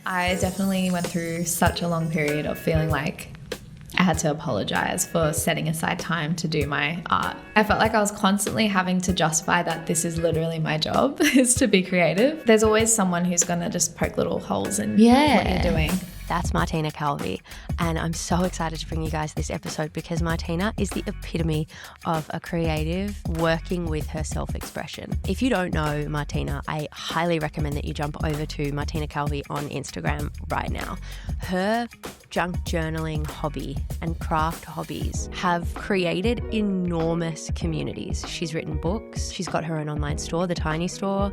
I definitely went through such a long period of feeling like I had to apologize for setting aside time to do my art. I felt like I was constantly having to justify that this is literally my job, is to be creative. There's always someone who's going to just poke little holes in what you're doing. That's Martina Calvi, and I'm so excited to bring you guys this episode because Martina is the epitome of a creative working with her self-expression. If you don't know Martina, I highly recommend that you jump over to Martina Calvi on Instagram right now. Her junk journaling hobby and craft hobbies have created enormous communities. She's written books, she's got her own online store, the Tiny Store,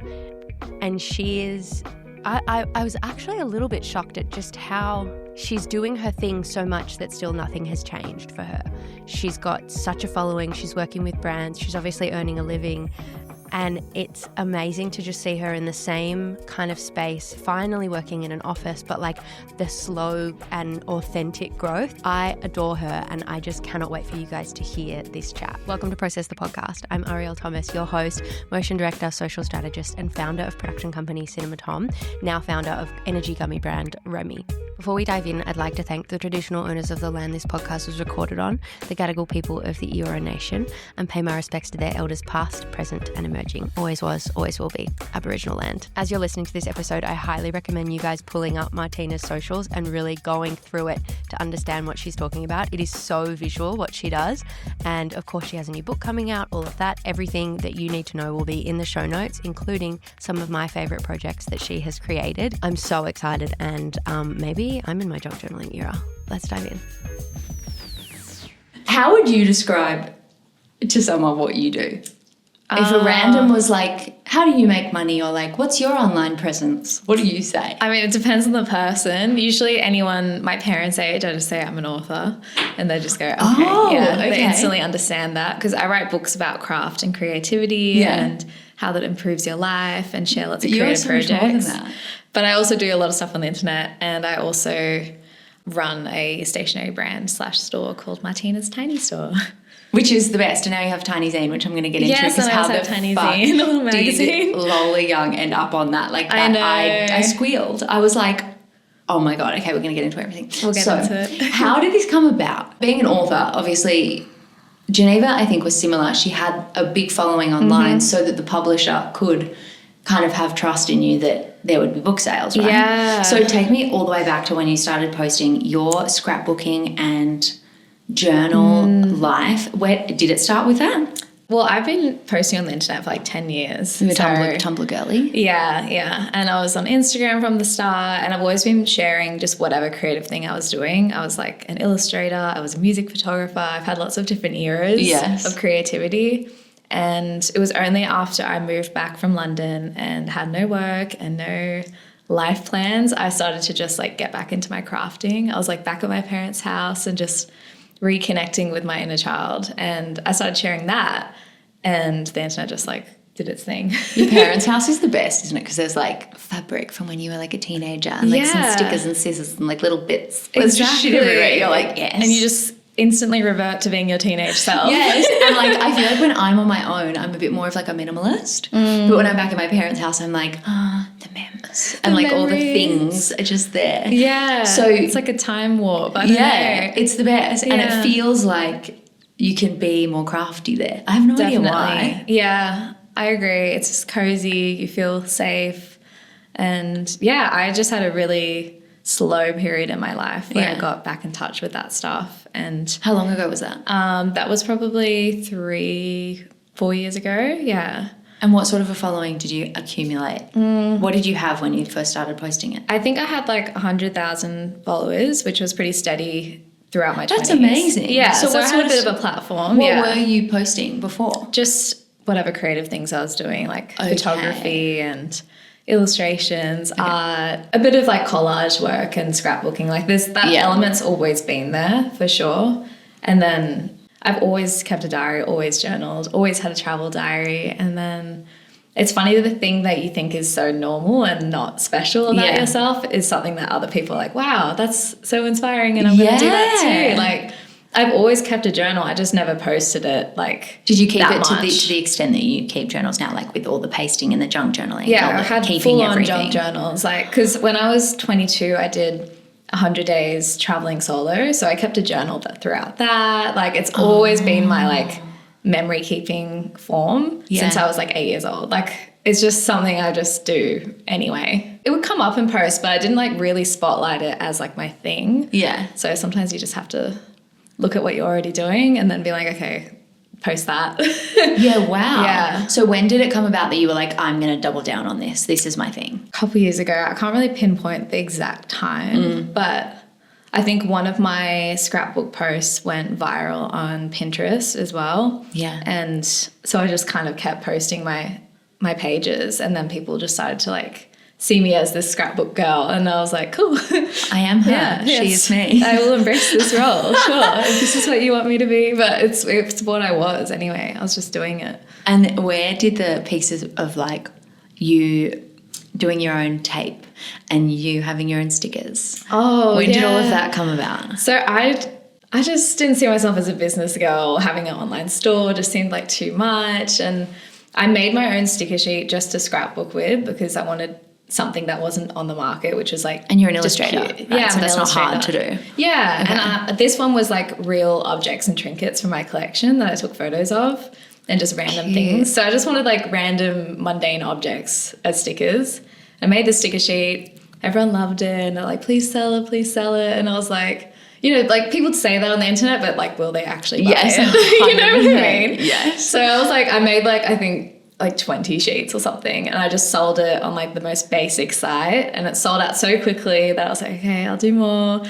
and she is... I was actually a little bit shocked at just how she's doing her thing so much that still nothing has changed for her. She's got such a following. She's working with brands. She's obviously earning a living. And it's amazing to just see her in the same kind of space, finally working in an office, but like the slow and authentic growth. I adore her and I just cannot wait for you guys to hear this chat. Welcome to Process the Podcast. I'm Ariel Thomas, your host, motion director, social strategist, and founder of production company Cinema Tom, now founder of energy gummy brand Remy. Before we dive in, I'd like to thank the traditional owners of the land this podcast was recorded on, the Gadigal people of the Eora Nation, and pay my respects to their elders past, present, and emerging. Always was, always will be Aboriginal land. As you're listening to this episode, I highly recommend you guys pulling up Martina's socials and really going through it to understand what she's talking about. It is so visual what she does. And of course, she has a new book coming out, all of that. Everything that you need to know will be in the show notes, including some of my favorite projects that she has created. I'm so excited and maybe I'm in my junk journaling era. Let's dive in. How would you describe to someone what you do? If a random was like, how do you make money? Or like, what's your online presence? What do you say? I mean, it depends on the person. Usually anyone my parents' age, I just say I'm an author and they just go, okay. They instantly understand that because I write books about craft and creativity and how that improves your life and share lots of creative projects. But I also do a lot of stuff on the internet and I also run a stationery brand / store called Martina's Tiny Store. Which is the best. And now you have Tiny Zen, which I'm going to get into. Yes, and I also have Tiny Zen, a little magazine. Did Lola Young end up on that? Like that, I know. I squealed. I was like, oh my God, okay, we're going to get into everything. We'll get into it. How did this come about? Being an author, obviously, Geneva, I think, was similar. She had a big following online so that the publisher could kind of have trust in you that there would be book sales, right? Yeah. So take me all the way back to when you started posting your scrapbooking and journal life. Where did it start with that? Well, I've been posting on the internet for like 10 years. You were Tumblr girly? Yeah. And I was on Instagram from the start and I've always been sharing just whatever creative thing I was doing. I was like an illustrator. I was a music photographer. I've had lots of different eras of creativity. And it was only after I moved back from London and had no work and no life plans, I started to just like get back into my crafting. I was like back at my parents' house and just reconnecting with my inner child. And I started sharing that and the internet just like did its thing. Your parents' house is the best, isn't it? Because there's like fabric from when you were like a teenager and like some stickers and scissors and like little bits. There's just shit everywhere. You're like, yes. And you just instantly revert to being your teenage self. Yes. And like I feel like when I'm on my own, I'm a bit more of like a minimalist. But when I'm back at my parents' house, I'm like, the memories. And like all the things are just there. Yeah. So it's like a time warp. I don't know. It's the best. Yeah. And it feels like you can be more crafty there. I have no idea why. Yeah, I agree. It's just cozy. You feel safe. And yeah, I just had a really slow period in my life where I got back in touch with that stuff. And how long ago was that? That was probably 3-4 years ago. Yeah. And what sort of a following did you accumulate? What did you have when you first started posting it? I think I had like 100,000 followers, which was pretty steady throughout my 20s. That's amazing. Yeah, so I had a bit of a platform. What were you posting before? Just whatever creative things I was doing, like photography and illustrations, art, a bit of like collage work and scrapbooking. Like that element's always been there for sure. And then I've always kept a diary, always journaled, always had a travel diary. And then it's funny that the thing that you think is so normal and not special about yourself is something that other people are like, wow, that's so inspiring and I'm going to do that too. Like I've always kept a journal. I just never posted it like. Did you keep it to much. the extent that you keep journals now, like with all the pasting and the junk journaling? Yeah, I had full-on junk journals. Like, because when I was 22, I did 100 days traveling solo, so I kept a journal throughout that. Like, it's always been my like memory keeping form since I was like 8 years old. Like, it's just something I just do anyway. It would come up in post, but I didn't like really spotlight it as like my thing. Yeah. So sometimes you just have to look at what you're already doing and then be like, okay, post that. Yeah, wow. Yeah. So when did it come about that you were like, I'm going to double down on this? This is my thing. A couple years ago. I can't really pinpoint the exact time, but I think one of my scrapbook posts went viral on Pinterest as well. Yeah. And so I just kind of kept posting my pages, and then people just started to like see me as this scrapbook girl, and I was like, cool. I am her. Yeah, she is me. I will embrace this role, sure. If this is what you want me to be. But it's what I was anyway. I was just doing it. And where did the pieces of like you doing your own tape and you having your own stickers? Oh, when did all of that come about? So I just didn't see myself as a business girl. Having an online store just seemed like too much. And I made my own sticker sheet just to scrapbook with because I wanted something that wasn't on the market, which was like... And you're an illustrator. Right? Yeah, so that's not hard to do. Yeah. Okay. And this one was like real objects and trinkets from my collection that I took photos of and just random things. So I just wanted like random mundane objects as stickers. I made the sticker sheet. Everyone loved it. And they're like, please sell it, please sell it. And I was like... You know, like people say that on the internet, but like, will they actually buy it? You know what I mean? Yes. So I was like, I made like, I think like 20 sheets or something, and I just sold it on like the most basic site, and it sold out so quickly that I was like, okay, I'll do more.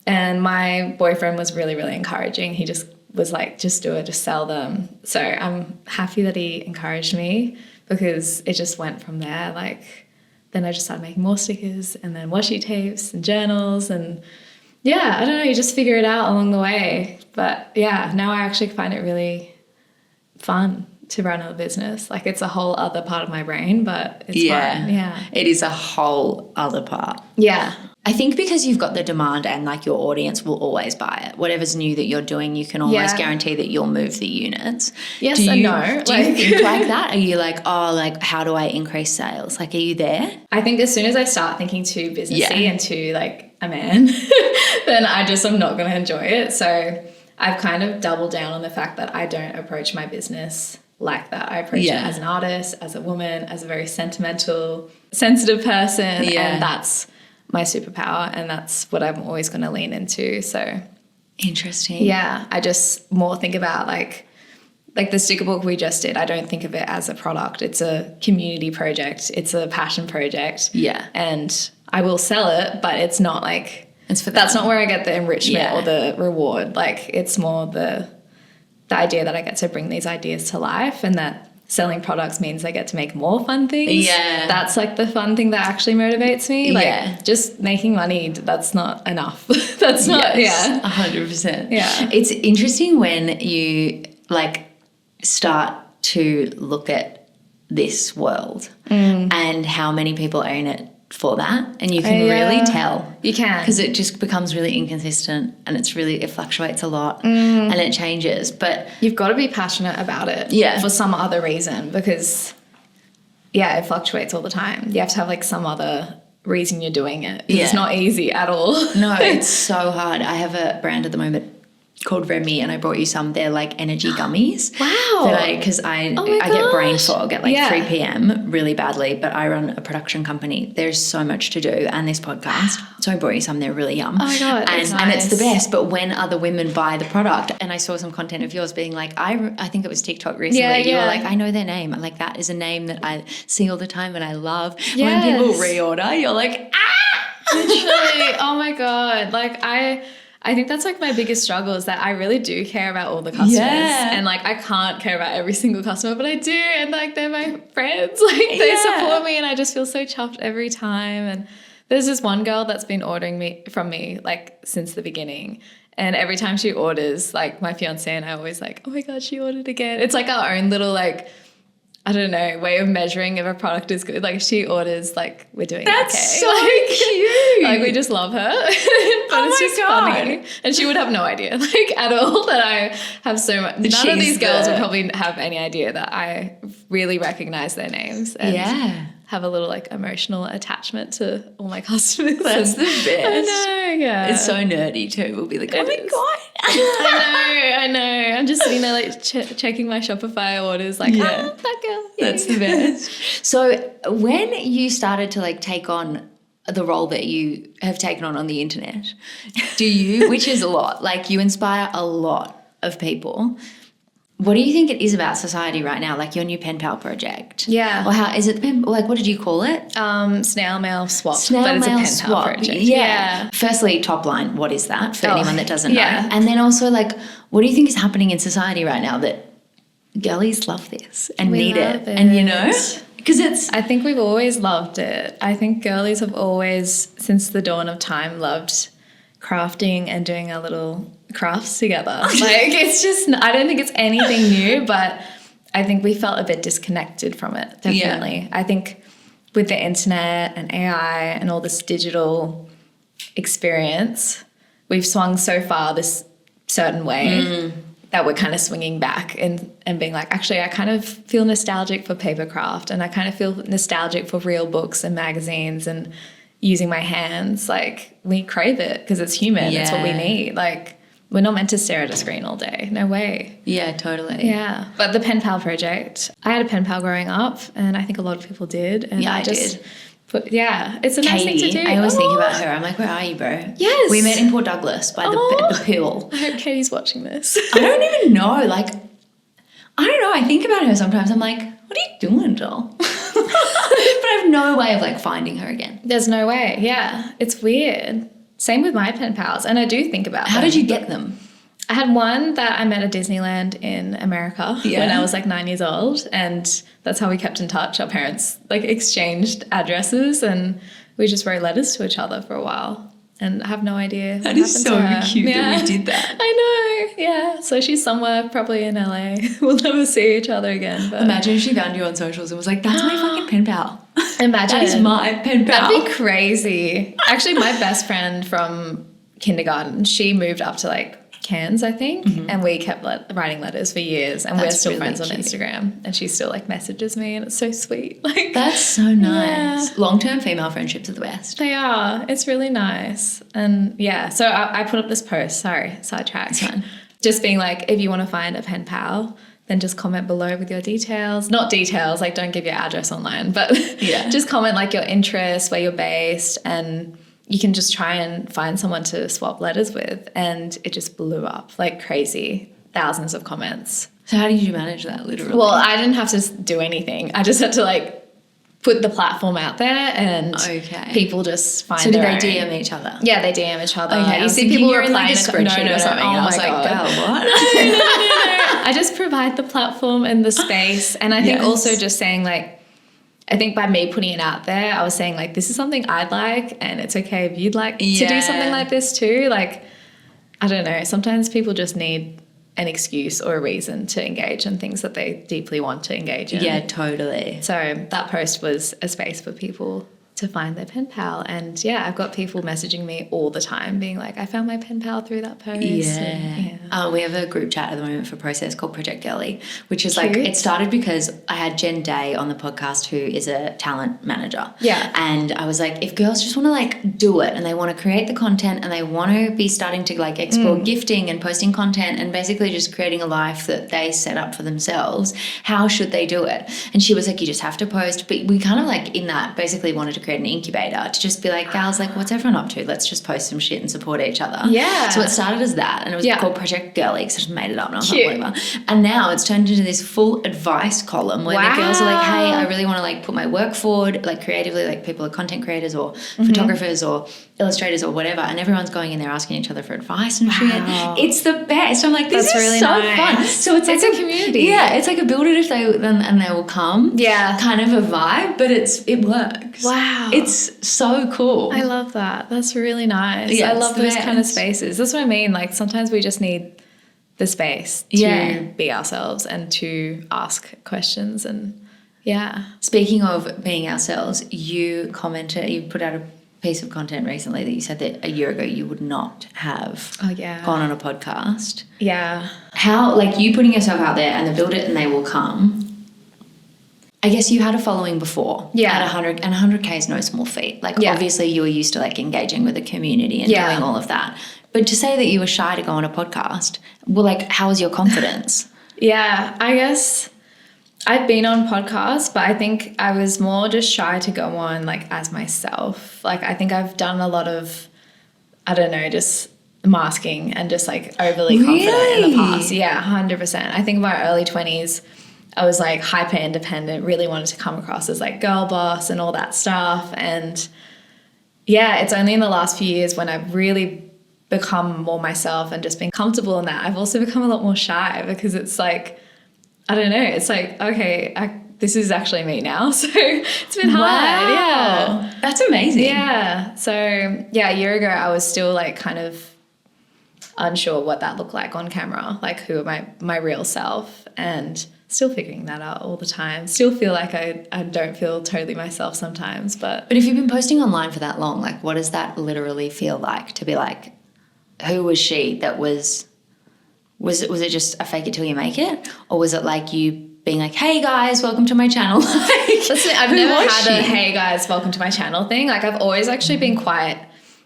And my boyfriend was really, really encouraging. He just was like, just do it, just sell them. So I'm happy that he encouraged me because it just went from there. Like, then I just started making more stickers and then washi tapes and journals and yeah, I don't know, you just figure it out along the way. But yeah, now I actually find it really fun to run a business. Like it's a whole other part of my brain, but it's fun. Yeah. It is a whole other part. Yeah. I think because you've got the demand and like your audience will always buy it. Whatever's new that you're doing, you can almost guarantee that you'll move the units. Yes and no. Do you think like that? Are you like, oh, like how do I increase sales? Like, are you there? I think as soon as I start thinking too businessy and too like a man, then I just am not going to enjoy it. So I've kind of doubled down on the fact that I don't approach my business like that. I approach it as an artist, as a woman, as a very sentimental, sensitive person, and that's my superpower, and that's what I'm always going to lean into. So interesting. Yeah, I just more think about like the sticker book we just did. I don't think of it as a product. It's a community project. It's a passion project. Yeah. And I will sell it, but it's not like that's not where I get the enrichment or the reward. Like it's more the idea that I get to bring these ideas to life, and that selling products means I get to make more fun things. Yeah. That's like the fun thing that actually motivates me. Like just making money, that's not enough. That's not, 100%. Yeah. It's interesting when you like start to look at this world and how many people own it for that, and you can really tell. You can, because it just becomes really inconsistent, and it fluctuates a lot and it changes. But you've got to be passionate about it for some other reason, because it fluctuates all the time. You have to have like some other reason you're doing it. It's not easy at all. No, it's so hard. I have a brand at the moment called Remy, and I brought you some. They're like energy gummies. Wow. Because I get brain fog at like 3 p.m. really badly, but I run a production company. There's so much to do, and this podcast. So I brought you some. They're really yum. Oh my God, and it's the best. But when other women buy the product, and I saw some content of yours being like, I think it was TikTok recently. You were like, I know their name. I'm like, that is a name that I see all the time and I love. Yes. When people reorder, you're like, literally. Oh my God. Like I think that's like my biggest struggle, is that I really do care about all the customers, and like I can't care about every single customer, but I do, and like they're my friends, like they support me, and I just feel so chuffed every time. And there's this one girl that's been ordering from me like since the beginning, and every time she orders, like my fiance and I are always like, oh my God, she ordered again. It's like our own little like, I don't know, way of measuring if a product is good. Like if she orders, like we're doing That's okay. so cute. Like we just love her. it's just funny. And she would have no idea, like, at all, that I have so much. None of these girls would probably have any idea that I really recognize their names and have a little, like, emotional attachment to all my customers. That's the best. I know, yeah. It's so nerdy too. We'll be like, oh my God. I know. I'm just sitting there, like, checking my Shopify orders, like, that girl. That's the best. So when you started to, like, take on the role that you have taken on the internet, which is a lot, like, you inspire a lot of people. What do you think it is about society right now, like your new pen pal project? Yeah. Or how is it, like, what did you call it? Snail mail swap. Snail but it's mail a pen swap. pal project. Yeah. Firstly, top line, what is that for anyone that doesn't know? Yeah. And then also, like, what do you think is happening in society right now that girlies love this and need it? And, you know, because I think we've always loved it. I think girlies have always, since the dawn of time, loved crafting and doing our little crafts together. Like, it's just, I don't think it's anything new, but I think we felt a bit disconnected from it, definitely. Yeah. I think with the internet and AI and all this digital experience, we've swung so far this certain way that we're kind of swinging back and being like, actually, I kind of feel nostalgic for papercraft, and I kind of feel nostalgic for real books and magazines and using my hands. Like, we crave it because it's human. It's what we need. Like, we're not meant to stare at a screen all day. No way. Yeah, totally. Yeah. But the pen pal project, I had a pen pal growing up, and I think a lot of people did. And I did. It's a nice thing to do. I always think about her. I'm like, where are you, bro? Yes. We met in Port Douglas by the pill. I hope Katie's watching this. I don't even know. Like, I don't know. I think about her sometimes. I'm like, what are you doing, doll? But I have no way of, like, finding her again. There's no way. Yeah. It's weird. Same with my pen pals. And I do think about How did you get them? I had one that I met at Disneyland in America when I was like 9 years old, and that's how we kept in touch. Our parents, like, exchanged addresses, and we just wrote letters to each other for a while, and I have no idea That is so cute that we did that. I know, yeah. So she's somewhere probably in LA. We'll never see each other again. But imagine if she found you on socials and was like, that's my fucking pen pal. Imagine. That is my pen pal. That'd be crazy. Actually, my best friend from kindergarten, she moved up to, like, Cairns, I think, and we kept writing letters for years, and we're still friends on Instagram, and she still, like, messages me, and it's so sweet. Like, that's so nice. Yeah. Long-term female friendships are the best. They are. It's really nice. And yeah, so I put up this post, sidetrack, just being like, if you want to find a pen pal, then just comment below with your details. Not details, like, don't give your address online, but just comment, like, your interests, where you're based, and you can just try and find someone to swap letters with. And it just blew up like crazy. Thousands of comments. So how did you manage that, literally? Well, I didn't have to do anything. I just had to, like, put the platform out there, and people just find So did their they own. DM each other? Yeah, they DM each other. Okay, you see people replying in a spreadsheet or something. I was like, girl, what? No. I just provide the platform and the space. And I think also just saying, like, I think by me putting it out there, I was saying, like, this is something I'd like, and it's okay if you'd like to do something like this too. Like, I don't know. Sometimes people just need an excuse or a reason to engage in things that they deeply want to engage in. Yeah, totally. So that post was a space for people to find their pen pal. And yeah, I've got people messaging me all the time being like, I found my pen pal through that post. We have a group chat at the moment for Process called Project Girly, which is like, it started because I had Jen Day on the podcast, who is a talent manager. Yeah. And I was like, if girls just want to, like, do it, and they want to create the content, and they want to be starting to, like, explore gifting and posting content and basically just creating a life that they set up for themselves, how should they do it? And she was like, you just have to post. But we kind of, like, in that basically wanted to create an incubator to just be like, gals, like, what's everyone up to? Let's just post some shit and support each other. Yeah. So it started as that, and it was called Project Girly, because I just made it up and I was like, whatever. And now it's turned into this full advice column where the girls are like, hey, I really want to, like, put my work forward, like, creatively, like, people are content creators or photographers or illustrators or whatever, and everyone's going in there asking each other for advice and shit. It's the best. I'm like, this is really so fun. So it's like a community. Yeah, it's like a build it if they and they will come. Yeah. Kind of a vibe, but it works. Wow. It's so cool. I love that. That's really nice. Yeah, I love those kind of spaces. That's what I mean. Like, sometimes we just need the space to be ourselves and to ask questions. And speaking of being ourselves, you put out a piece of content recently that you said that a year ago you would not have gone on a podcast. Yeah. How, like, you putting yourself out there and the build it and they will come. I guess you had a following before. Yeah. At 100, and 100K is no small feat. Like, obviously you were used to, like, engaging with the community and doing all of that. But to say that you were shy to go on a podcast, well, like, how was your confidence? Yeah, I guess I've been on podcasts, but I think I was more just shy to go on, like, as myself. Like, I think I've done a lot of, I don't know, just masking and just, like, overly confident in the past. Yeah, 100%. I think in my early 20s, I was, like, hyper independent, really wanted to come across as, like, girl boss and all that stuff. And, yeah, it's only in the last few years when I've really become more myself and just been comfortable in that. I've also become a lot more shy because it's, like, I don't know. It's like, okay, this is actually me now. So it's been hard. Yeah. That's amazing. Yeah. So, yeah, a year ago I was still, like, kind of unsure what that looked like on camera, like who am my real self, and still figuring that out all the time. Still feel like I don't feel totally myself sometimes. But if you've been posting online for that long, like, what does that literally feel like to be like, who was she that was it just a fake it till you make it? Or was it like you being like, hey guys, welcome to my channel? Listen, I've never had a hey guys, welcome to my channel thing. Like, I've always actually been quite,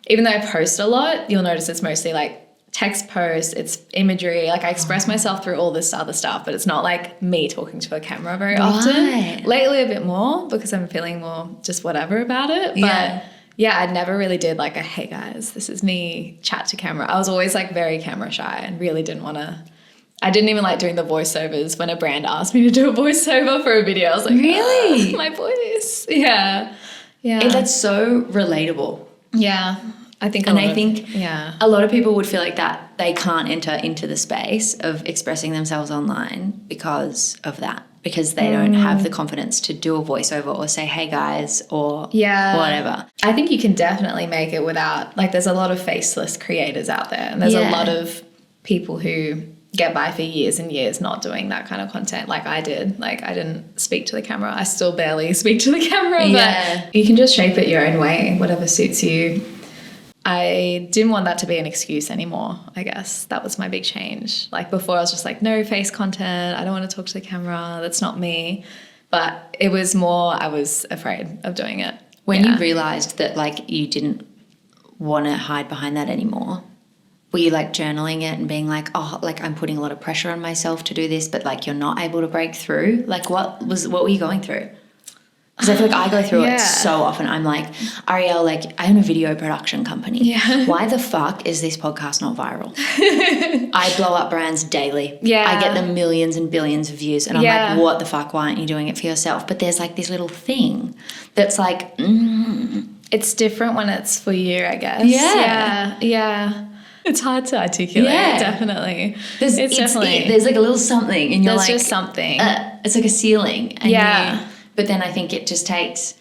even though I post a lot, you'll notice it's mostly like text posts, it's imagery. Like, I express myself through all this other stuff, but it's not like me talking to a camera very often. Lately a bit more because I'm feeling more just whatever about it. But yeah, I never really did like a, hey guys, this is me, chat to camera. I was always like very camera shy and really didn't want to. I didn't even like doing the voiceovers when a brand asked me to do a voiceover for a video. I was like, really? My voice. Yeah. Yeah. And that's so relatable. Yeah. I think a lot of people would feel like that they can't enter into the space of expressing themselves online because of that. Because they don't have the confidence to do a voiceover or say, hey guys, or whatever. I think you can definitely make it without, like, there's a lot of faceless creators out there, and there's a lot of people who get by for years and years not doing that kind of content like I did. Like, I didn't speak to the camera. I still barely speak to the camera, but you can just shape it your own way, whatever suits you. I didn't want that to be an excuse anymore, I guess. That was my big change. Like, before I was just like, no face content. I don't want to talk to the camera. That's not me. But it was more, I was afraid of doing it. When you realised that, like, you didn't want to hide behind that anymore, were you, like, journaling it and being like, oh, like, I'm putting a lot of pressure on myself to do this, but, like, you're not able to break through? Like, what were you going through? Because I feel like I go through it so often. I'm like, Ariel, like, I own a video production company. Yeah. Why the fuck is this podcast not viral? I blow up brands daily. Yeah. I get them millions and billions of views. And I'm like, what the fuck? Why aren't you doing it for yourself? But there's, like, this little thing that's like, It's different when it's for you, I guess. Yeah. Yeah. It's hard to articulate, definitely. There's like a little something. And you're there's like, just something. It's like a ceiling. And but then I think it just takes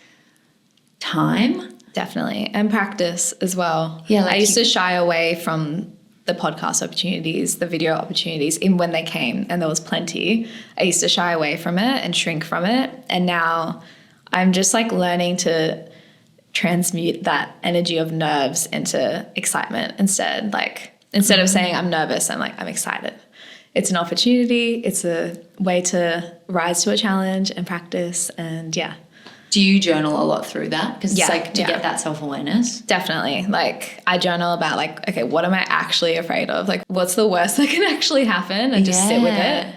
time. Definitely. And practice as well. Yeah. Like, I used to shy away from the podcast opportunities, the video opportunities, even when they came, and there was plenty. I used to shy away from it and shrink from it. And now I'm just, like, learning to transmute that energy of nerves into excitement instead. Like, instead of saying I'm nervous, I'm like, I'm excited. It's an opportunity. It's a way to rise to a challenge and practice. And do you journal a lot through that? Because it's like to get that self-awareness. Definitely. Like, I journal about, like, okay, what am I actually afraid of? Like, what's the worst that can actually happen? And just sit with it.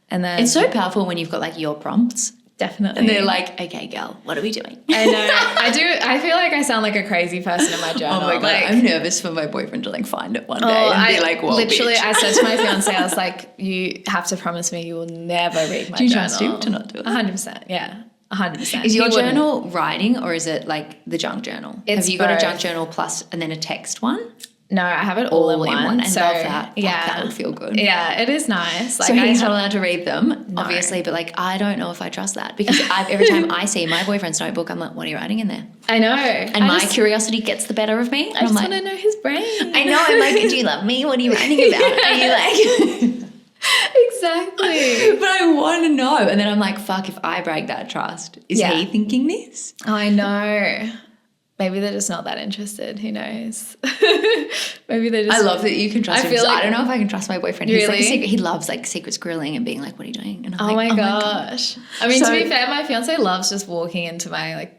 And then it's so powerful when you've got, like, your prompts. Definitely. And they're like, okay, girl, what are we doing? I know. I feel like I sound like a crazy person in my journal. Oh my God. Like, I'm nervous for my boyfriend to, like, find it one day and be like, whoa, literally, bitch. I said to my fiance, I was like, you have to promise me you will never read my journal. Do you trust him to not do it? 100%. Yeah. 100%. Is your journal writing, or is it like the junk journal? Have you got a junk journal plus and then a text one? No, I have it all in one. I love that. That would feel good. Yeah, it is nice. Like, so he's not allowed to read them, obviously, but, like, I don't know if I trust that, because every time I see my boyfriend's notebook, I'm like, what are you writing in there? I know. And my curiosity gets the better of me. I just want to know his brain. I know. I'm like, do you love me? What are you writing about? Are you like... Exactly. But I want to know. And then I'm like, fuck, if I break that trust, is he thinking this? I know. maybe they're just not that interested. Who knows? Maybe they're just. I love that you can trust him. I don't know if I can trust my boyfriend. He's really? like he loves like secret squirreling and being like, "What are you doing?" And I'm oh like, my gosh. I mean, to be fair, my fiance loves just walking into my like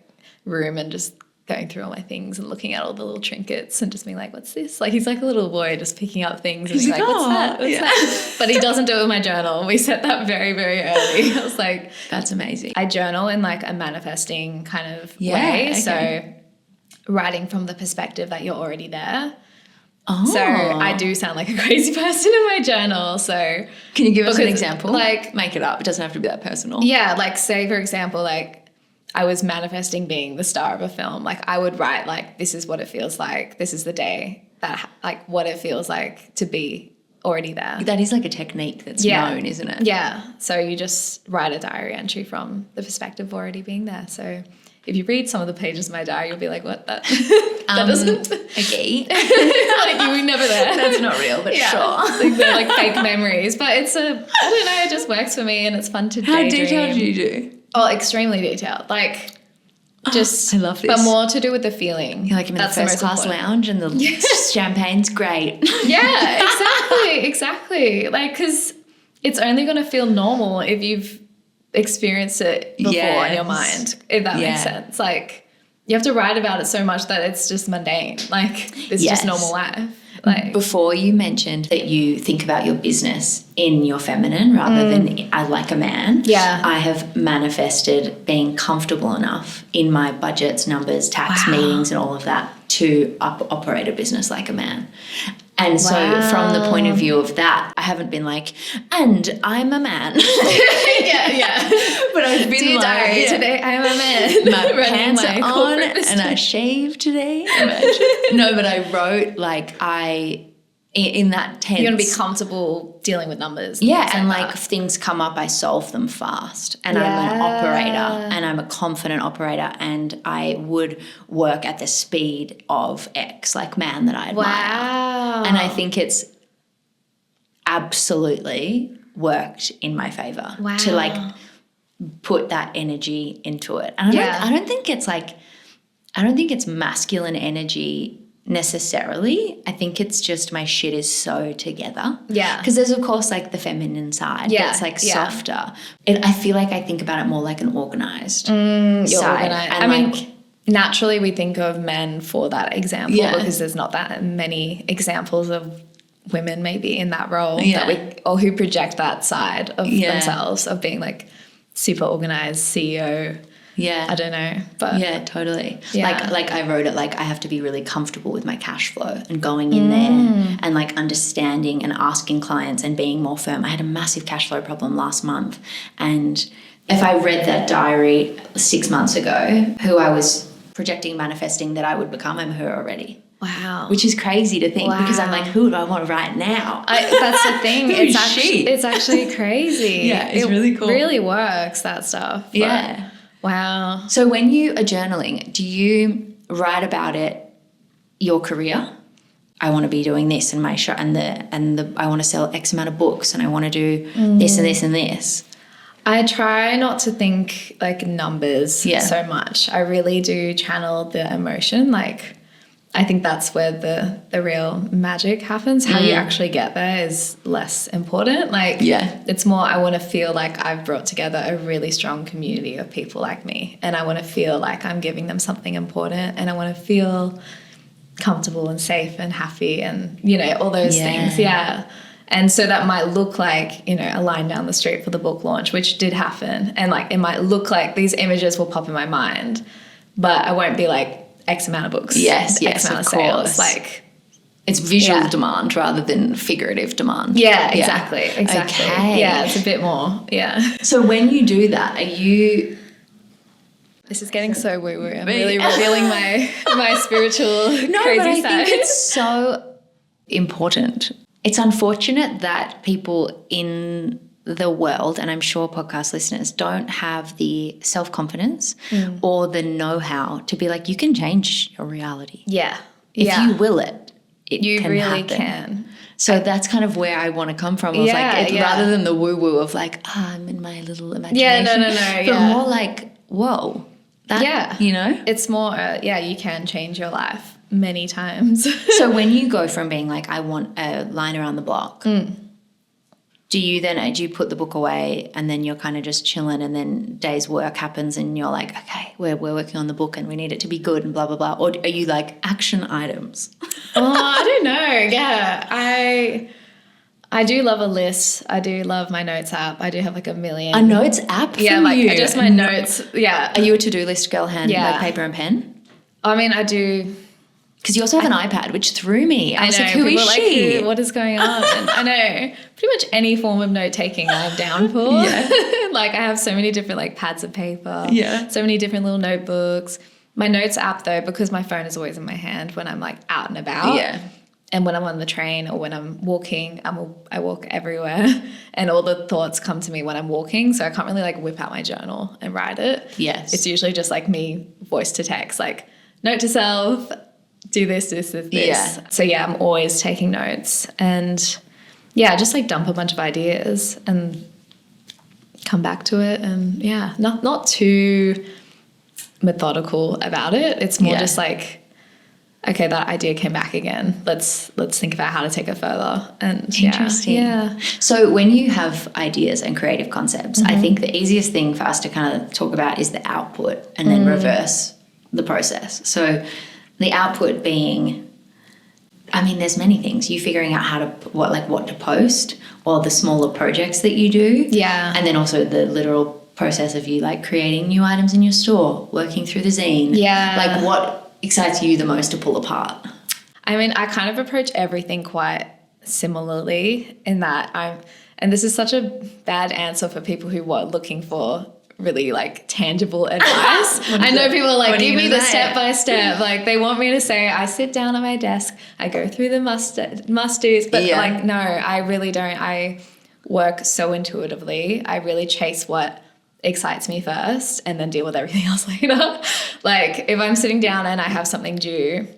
room and just going through all my things and looking at all the little trinkets and just being like, what's this? Like, he's like a little boy just picking up things and he's like, what's that? What's that? But he doesn't do it with my journal. We set that very, very early. I was like, that's amazing. I journal in like a manifesting kind of way. Okay. So writing from the perspective that you're already there. Oh. So I do sound like a crazy person in my journal. So can you give us an example? Like, make it up. It doesn't have to be that personal. Yeah. Like, say, for example, like, I was manifesting being the star of a film. Like, I would write, like, this is what it feels like. This is the day that, like, what it feels like to be already there. That is like a technique that's known, isn't it? Yeah. So you just write a diary entry from the perspective of already being there. So if you read some of the pages of my diary, you'll be like, what? That doesn't. Okay. Like, you were never there. That's not real, but sure. Like, they're like fake memories. But it's I don't know, it just works for me and it's fun to daydream. How detailed do you do? Oh, extremely detailed. Like, just, I love this. But more to do with the feeling. You're like, I'm in the first class lounge and the champagne's great. Yeah, exactly. Like, because it's only going to feel normal if you've experienced it before in your mind, if that makes sense. Like, you have to write about it so much that it's just mundane. Like, it's just normal life. Like, before you mentioned that you think about your business in your feminine rather than like a man. Yeah. I have manifested being comfortable enough in my budgets, numbers, tax meetings and all of that to operate a business like a man. And so from the point of view of that, I haven't been like, and I'm a man. yeah. But I've been like, diary, today I'm a man. My pants are on and I shaved today. No, but I wrote like in that tense. You're going to be comfortable dealing with numbers. Yeah, and like if things come up, I solve them fast. And I'm an operator and I'm a confident operator and I would work at the speed of X, like man that I admire. Wow. And I think it's absolutely worked in my favor to like put that energy into it. And I don't think it's masculine energy necessarily. I think it's just my shit is so together. Yeah. Because there's of course like the feminine side that's like softer. I feel like I think about it more like an organized side. Organized. I mean, naturally we think of men for that example because there's not that many examples of women maybe in that role or who project that side of themselves of being like super organized CEO. Yeah. I don't know. But yeah, totally. Yeah. Like I wrote it like I have to be really comfortable with my cash flow and going in there and like understanding and asking clients and being more firm. I had a massive cash flow problem last month, and if I read that diary 6 months ago, who I was projecting, manifesting that I would become, I'm her already. Wow. Which is crazy to think because I'm like, who do I want right now? That's the thing. It's actually crazy. Yeah, it's really cool. It really works, that stuff. Yeah. Wow. So when you are journaling, do you write about it, your career? I want to be doing this and my show and the I want to sell X amount of books and I want to do this and this and this. I try not to think like numbers so much. I really do channel the emotion. Like, I think that's where the real magic happens. How you actually get there is less important. Like, it's more I want to feel like I've brought together a really strong community of people like me, and I want to feel like I'm giving them something important, and I want to feel comfortable and safe and happy and, you know, all those things. Yeah. And so that might look like, you know, a line down the street for the book launch, which did happen. And like, it might look like these images will pop in my mind, but I won't be like, X amount of books. Yes, X amount of sales. Like, it's visual demand rather than figurative demand. Yeah, exactly. Okay. Yeah, it's a bit more. Yeah. So when you do that, are you? This is getting so woo woo. I'm really revealing my spiritual crazy but I side. think it's so important. It's unfortunate that people in the world, and I'm sure podcast listeners, don't have the self-confidence or the know-how to be like, you can change your reality. Yeah. If you will it you can really happen. Can. So that's kind of where I want to come from. Rather than the woo-woo of like, I'm in my little imagination. Yeah, no. But more like, whoa, that, you know? It's more, you can change your life many times. So when you go from being like, I want a line around the block, do you put the book away and then you're kind of just chilling and then day's work happens and you're like, okay, we're working on the book and we need it to be good and blah, blah, blah? Or are you like action items? I don't know. Yeah. I do love a list. I do love my notes app. I do have like a million. A notes app for like you? just my notes. Yeah. Are you a to-do list girl, like paper and pen? I mean, I do. Because you also have an iPad, which threw me. I was like, who is she? What is going on? And I know pretty much any form of note taking I'm down for. Yeah. Like I have so many different like pads of paper. Yeah. So many different little notebooks. My notes app though, because my phone is always in my hand when I'm like out and about. Yeah. And when I'm on the train or when I'm walking, I walk everywhere and all the thoughts come to me when I'm walking. So I can't really like whip out my journal and write it. Yes. It's usually just like me voice to text, like note to self, do this. Yeah. So I'm always taking notes and just like dump a bunch of ideas and come back to it. And not too methodical about it. It's more just like, okay, that idea came back again. Let's think about how to take it further. And interesting. Yeah. So when you have ideas and creative concepts, I think the easiest thing for us to kind of talk about is the output and then reverse the process. So the output being, I mean, there's many things. You figuring out what to post or the smaller projects that you do. Yeah. And then also the literal process of you like creating new items in your store, working through the zine. Yeah. Like what excites you the most to pull apart? I mean, I kind of approach everything quite similarly in that and this is such a bad answer for people who were looking for really like tangible advice. I know people are like, give me the step by step. Like they want me to say, I sit down at my desk, I go through the must-dos, but like, no, I really don't. I work so intuitively. I really chase what excites me first and then deal with everything else later. Like if I'm sitting down and I have something due,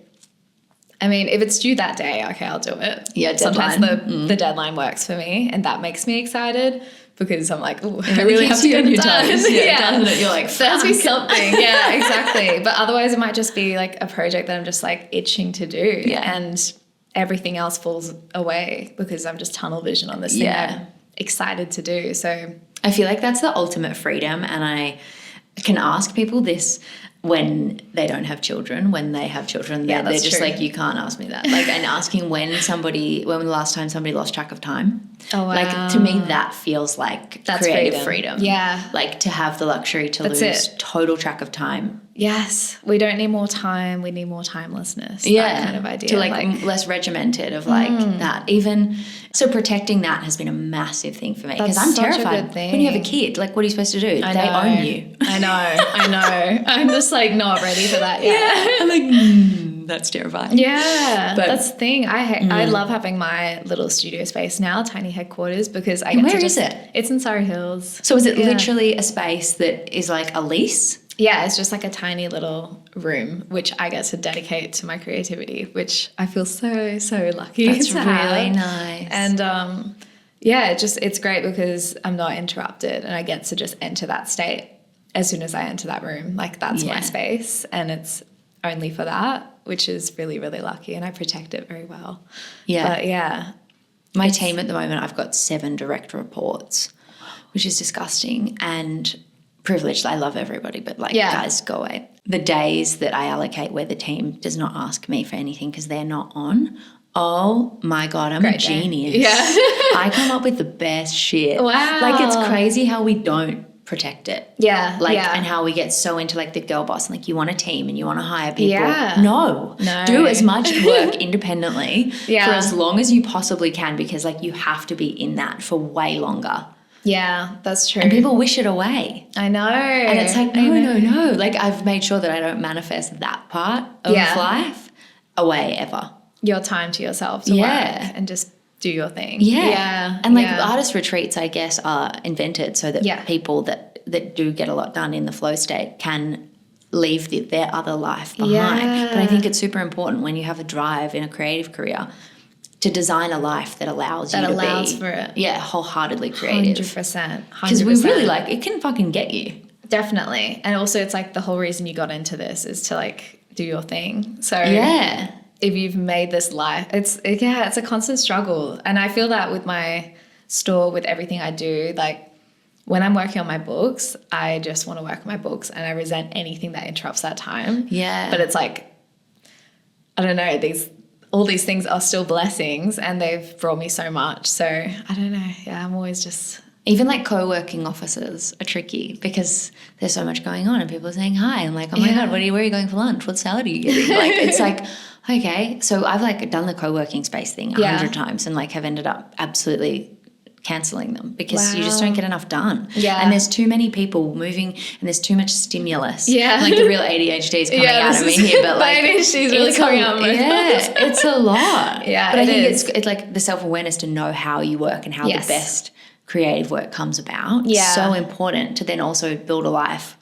I mean, if it's due that day, okay, I'll do it. Yeah, sometimes the deadline works for me and that makes me excited because I'm like, oh, I really have to get it done. Doesn't it? You're like, there has to be something. Yeah, exactly. But otherwise it might just be like a project that I'm just like itching to do. Yeah. And everything else falls away because I'm just tunnel vision on this thing I'm excited to do. So I feel like that's the ultimate freedom, and I can ask people this when they don't have children. When they have children, they're just true. Like, you can't ask me that. Like, and asking when the last time somebody lost track of time. Oh, wow. Like, to me, that feels like that's creative freedom. Yeah. Like, to have the luxury to lose total track of time. Yes. We don't need more time. We need more timelessness. Yeah. That kind of idea. To like less regimented of like that. Even so, protecting that has been a massive thing for me because I'm terrified. When you have a kid, like, what are you supposed to do? They own you. I know. I'm just like not ready for that yet. Yeah. I'm like, that's terrifying. Yeah. But that's the thing. I love having my little studio space now, tiny headquarters, because I get where is it? It's in Surrey Hills. So is it literally a space that is like a lease? Yeah, it's just like a tiny little room, which I get to dedicate to my creativity, which I feel so, so lucky. That's really nice. And it's great because I'm not interrupted and I get to just enter that state as soon as I enter that room. Like that's my space and it's only for that, which is really, really lucky, and I protect it very well. Yeah. But my team at the moment, I've got 7 direct reports, which is disgusting and privileged. I love everybody, but guys, go away. The days that I allocate where the team does not ask me for anything because they're not on, oh my God, I'm a genius. Yeah. I come up with the best shit. Wow. Like, it's crazy how we don't protect it. Yeah. And how we get so into like the girl boss and like you want a team and you want to hire people. Yeah. No. Do as much work independently for as long as you possibly can, because like you have to be in that for way longer. Yeah, that's true. And people wish it away. I know. And it's like, no. Like, I've made sure that I don't manifest that part of life away ever. Your time to yourself to work and just do your thing. Yeah. And like artist retreats, I guess, are invented so that people that do get a lot done in the flow state can leave their other life behind. Yeah. But I think it's super important when you have a drive in a creative career to design a life that allows you to be for it. Yeah, wholeheartedly creative. 100%. Because we really it can fucking get you. Definitely. And also it's like the whole reason you got into this is to like do your thing. So Yeah. if you've made this life, it's a constant struggle. And I feel that with my store, with everything I do, like when I'm working on my books, I just want to work on my books and I resent anything that interrupts that time. Yeah. But it's like, I don't know, all these things are still blessings and they've brought me so much. So I don't know. Yeah, I'm always just... Even like co-working offices are tricky because there's so much going on and people are saying hi. I'm like, oh my God, where are you going for lunch? What salad are you getting? Like, it's like, okay. So I've like done the co-working space thing 100 times and like have ended up absolutely cancelling them because you just don't get enough done. Yeah. And there's too many people moving and there's too much stimulus. Yeah. Like the real ADHD is coming out of me here. But like ADHD is really coming out of me. Yeah, it's a lot. Yeah, but I think it's like the self-awareness to know how you work and how the best creative work comes about. Yeah. So important to then also build a life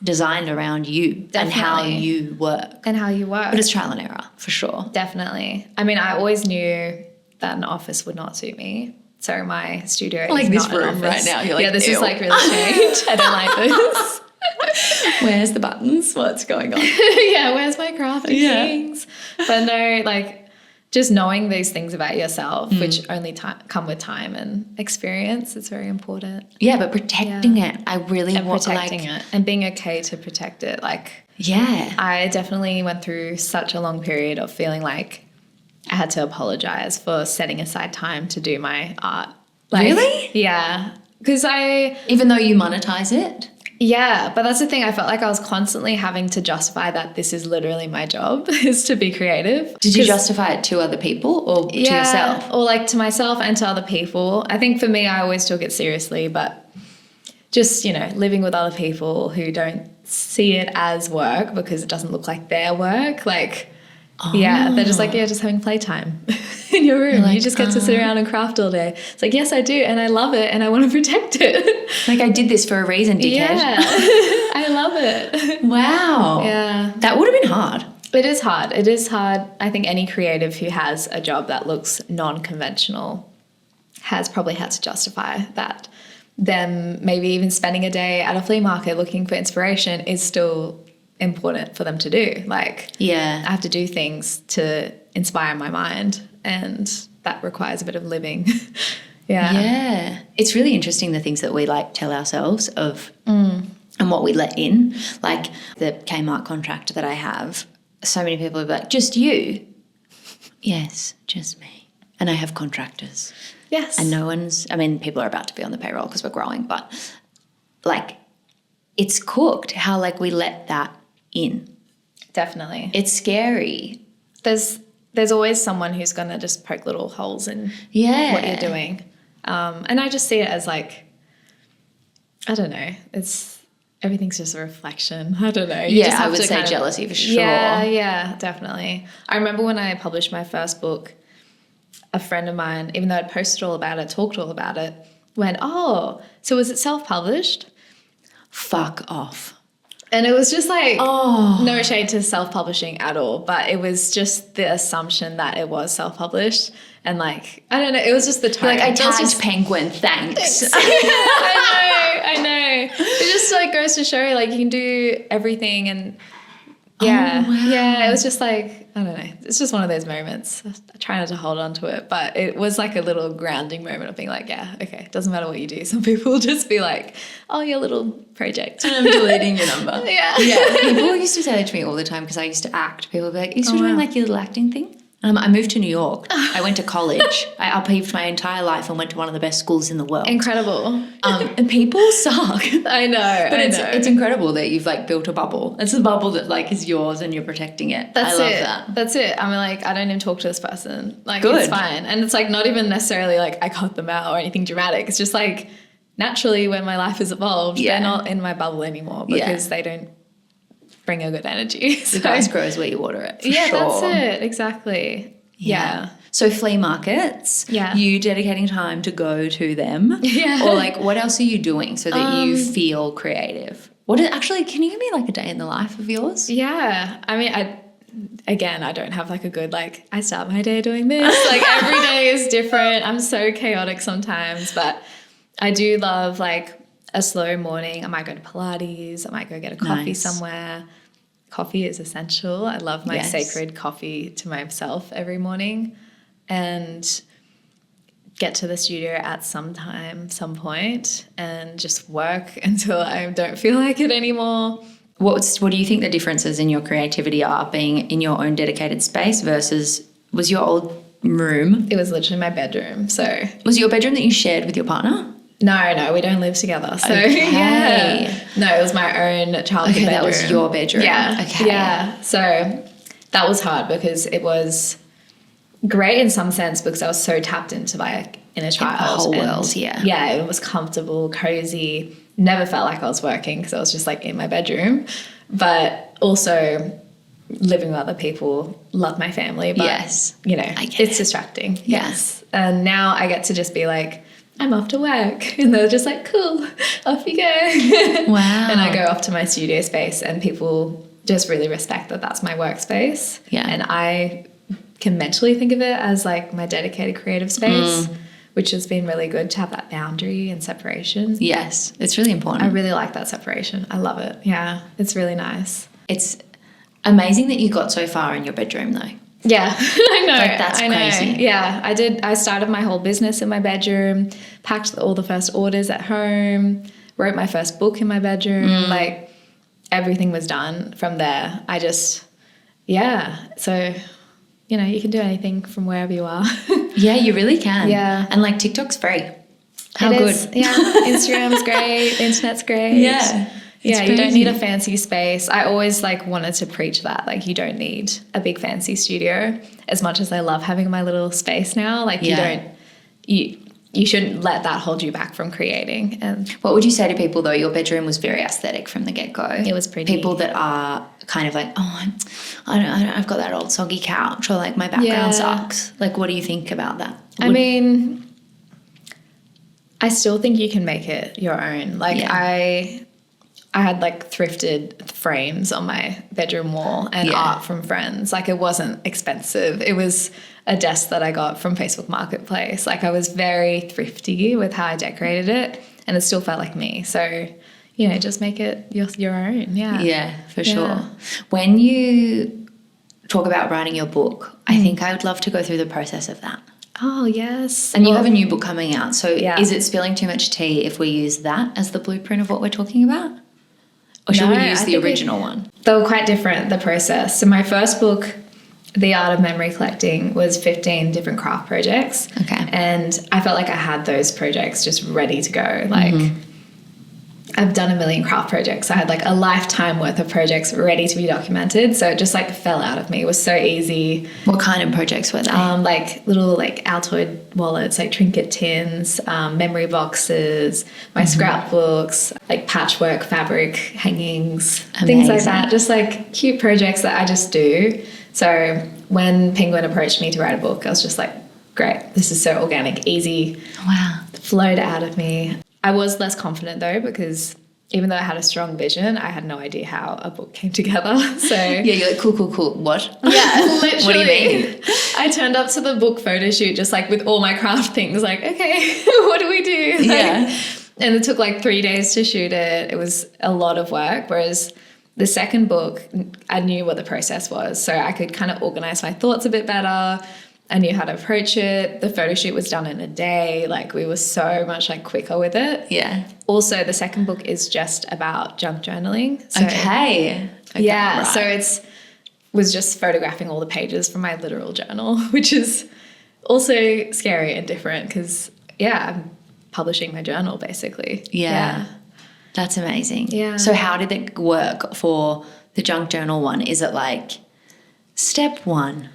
designed around you and how you work. And how you work. But it's trial and error for sure. Definitely. I mean, I always knew that an office would not suit me. So my studio is like this not an room office. right now. You're like, yeah, this ew. is like really strange. I don't like this. Where's the buttons? What's going on? Yeah, where's my crafting things? But no, like just knowing these things about yourself, which only come with time and experience, is very important. Yeah, but protecting it, I really want protecting it and being okay to protect it. Like, yeah, I definitely went through such a long period of feeling like I had to apologize for setting aside time to do my art. Like, really? Yeah. Because even though you monetize it? Yeah, but that's the thing. I felt like I was constantly having to justify that this is literally my job, is to be creative. Did you justify it to other people or to yourself? Or like to myself and to other people. I think for me, I always took it seriously, but just, you know, living with other people who don't see it as work because it doesn't look like their work, like... Yeah, they're just like, just having playtime in your room. Like, you just get to sit around and craft all day. It's like, yes, I do, and I love it, and I want to protect it. Like, I did this for a reason, dickhead. Yeah, I love it. Wow. Yeah. That would have been hard. It is hard. It is hard. I think any creative who has a job that looks non-conventional has probably had to justify that. Them maybe even spending a day at a flea market looking for inspiration is still important for them to do. Like, yeah, I have to do things to inspire my mind, and that requires a bit of living. Yeah. It's really interesting the things that we like tell ourselves of and what we let in. Like the Kmart contract that I have, so many people are like, just you. Yes, just me. And I have contractors. Yes. And people are about to be on the payroll because we're growing, but like it's cooked how like we let that in. Definitely. It's scary. There's always someone who's going to just poke little holes in what you're doing. And I just see it as like, I don't know, everything's just a reflection. I don't know. You just have I would to say jealousy for sure. Yeah, definitely. I remember when I published my first book, a friend of mine, even though I'd posted all about it, talked all about it, went, oh, so was it self-published? Fuck off. And it was just like, no shade to self-publishing at all, but it was just the assumption that it was self-published. And like, I don't know, it was just the tone. Like, I tagged Penguin, thanks. I know. It just like goes to show like you can do everything and yeah, it was just like, I don't know. It's just one of those moments. I try not to hold on to it, but it was like a little grounding moment of being like, yeah, okay, it doesn't matter what you do. Some people will just be like, oh, your little project. And I'm deleting your number. Yeah. People used to say that to me all the time because I used to act. People would be like, you still doing like your little acting thing? I moved to New York. I went to college. I upheaved my entire life and went to one of the best schools in the world. Incredible. And people suck. I know. But it's incredible that you've like built a bubble. It's a bubble that like is yours and you're protecting it. I love that. That's it. I'm like, I don't even talk to this person. Like, Good. It's fine. And it's like not even necessarily like I cut them out or anything dramatic. It's just like naturally when my life has evolved, they're not in my bubble anymore because they don't bring a good energy. The grass grows where you water it. For sure. That's it. Exactly. Yeah. So flea markets, you dedicating time to go to them? Yeah. Or like what else are you doing so that you feel creative? Actually, can you give me like a day in the life of yours? Yeah. I mean, I don't have like a good, like, I start my day doing this. Like every day is different. I'm so chaotic sometimes, but I do love like, a slow morning. I might go to Pilates. I might go get a coffee somewhere. Coffee is essential. I love my sacred coffee to myself every morning, and get to the studio at some point and just work until I don't feel like it anymore. What do you think the differences in your creativity are being in your own dedicated space versus, was your old room? It was literally my bedroom. So was it your bedroom that you shared with your partner? No, we don't live together. So no, it was my own childhood bedroom. That was your bedroom. Yeah. Okay. Yeah. So that was hard because it was great in some sense because I was so tapped into my inner child. The whole world, Yeah, it was comfortable, cozy. Never felt like I was working because I was just like in my bedroom. But also living with other people, love my family. But, you know, it's distracting. Yeah. Yes. And now I get to just be like, I'm off to work. And they're just like, cool, off you go. Wow. And I go off to my studio space and people just really respect that that's my workspace. Yeah. And I can mentally think of it as like my dedicated creative space, which has been really good to have that boundary and separation. Yes, it's really important. I really like that separation. I love it. Yeah, it's really nice. It's amazing that you got so far in your bedroom though. Yeah, I know. Like that's crazy. Yeah, I did. I started my whole business in my bedroom, packed all the first orders at home, wrote my first book in my bedroom. Like everything was done from there. So, you know, you can do anything from wherever you are. Yeah, you really can. Yeah. And like TikTok's free. How It good. is. Yeah, Instagram's great. Internet's great. Yeah. Yeah, you don't need a fancy space. I always like wanted to preach that. Like you don't need a big fancy studio. As much as I love having my little space now, like you shouldn't let that hold you back from creating. And what would you say to people though? Your bedroom was very aesthetic from the get-go. It was pretty. People that are kind of like, I don't, I've got that old soggy couch, or like my background sucks. Like, what do you think about that? I mean, I still think you can make it your own. Like I had like thrifted frames on my bedroom wall and art from friends. Like it wasn't expensive. It was a desk that I got from Facebook Marketplace. Like I was very thrifty with how I decorated it and it still felt like me. So, you know, just make it your own. Yeah. Yeah, for sure. When you talk about writing your book, I think I would love to go through the process of that. Oh, yes. And you have a new book coming out. So is it Spilling Too Much Tea if we use that as the blueprint of what we're talking about? Or should we use the original one? They were quite different, the process. So my first book, The Art of Memory Collecting, was 15 different craft projects. Okay. And I felt like I had those projects just ready to go. Like I've done a million craft projects. I had like a lifetime worth of projects ready to be documented. So it just like fell out of me. It was so easy. What kind of projects were they? Like little like Altoid wallets, like trinket tins, memory boxes, my scrapbooks, like patchwork fabric hangings, things like that. Just like cute projects that I just do. So when Penguin approached me to write a book, I was just like, great, this is so organic, easy. Wow. Flowed out of me. I was less confident though because even though I had a strong vision, I had no idea how a book came together. So yeah, you're like, cool. What? Yeah, literally. What do you mean? I turned up to the book photo shoot just like with all my craft things, like, okay, what do we do? Like, and it took like 3 days to shoot it. It was a lot of work. Whereas the second book, I knew what the process was. So I could kind of organize my thoughts a bit better. I knew how to approach it. The photo shoot was done in a day. Like we were so much like quicker with it. Yeah. Also, the second book is just about junk journaling. So, okay. Yeah. Right. So it was just photographing all the pages from my literal journal, which is also scary and different because, I'm publishing my journal basically. Yeah. That's amazing. Yeah. So how did it work for the junk journal one? Is it like step 1?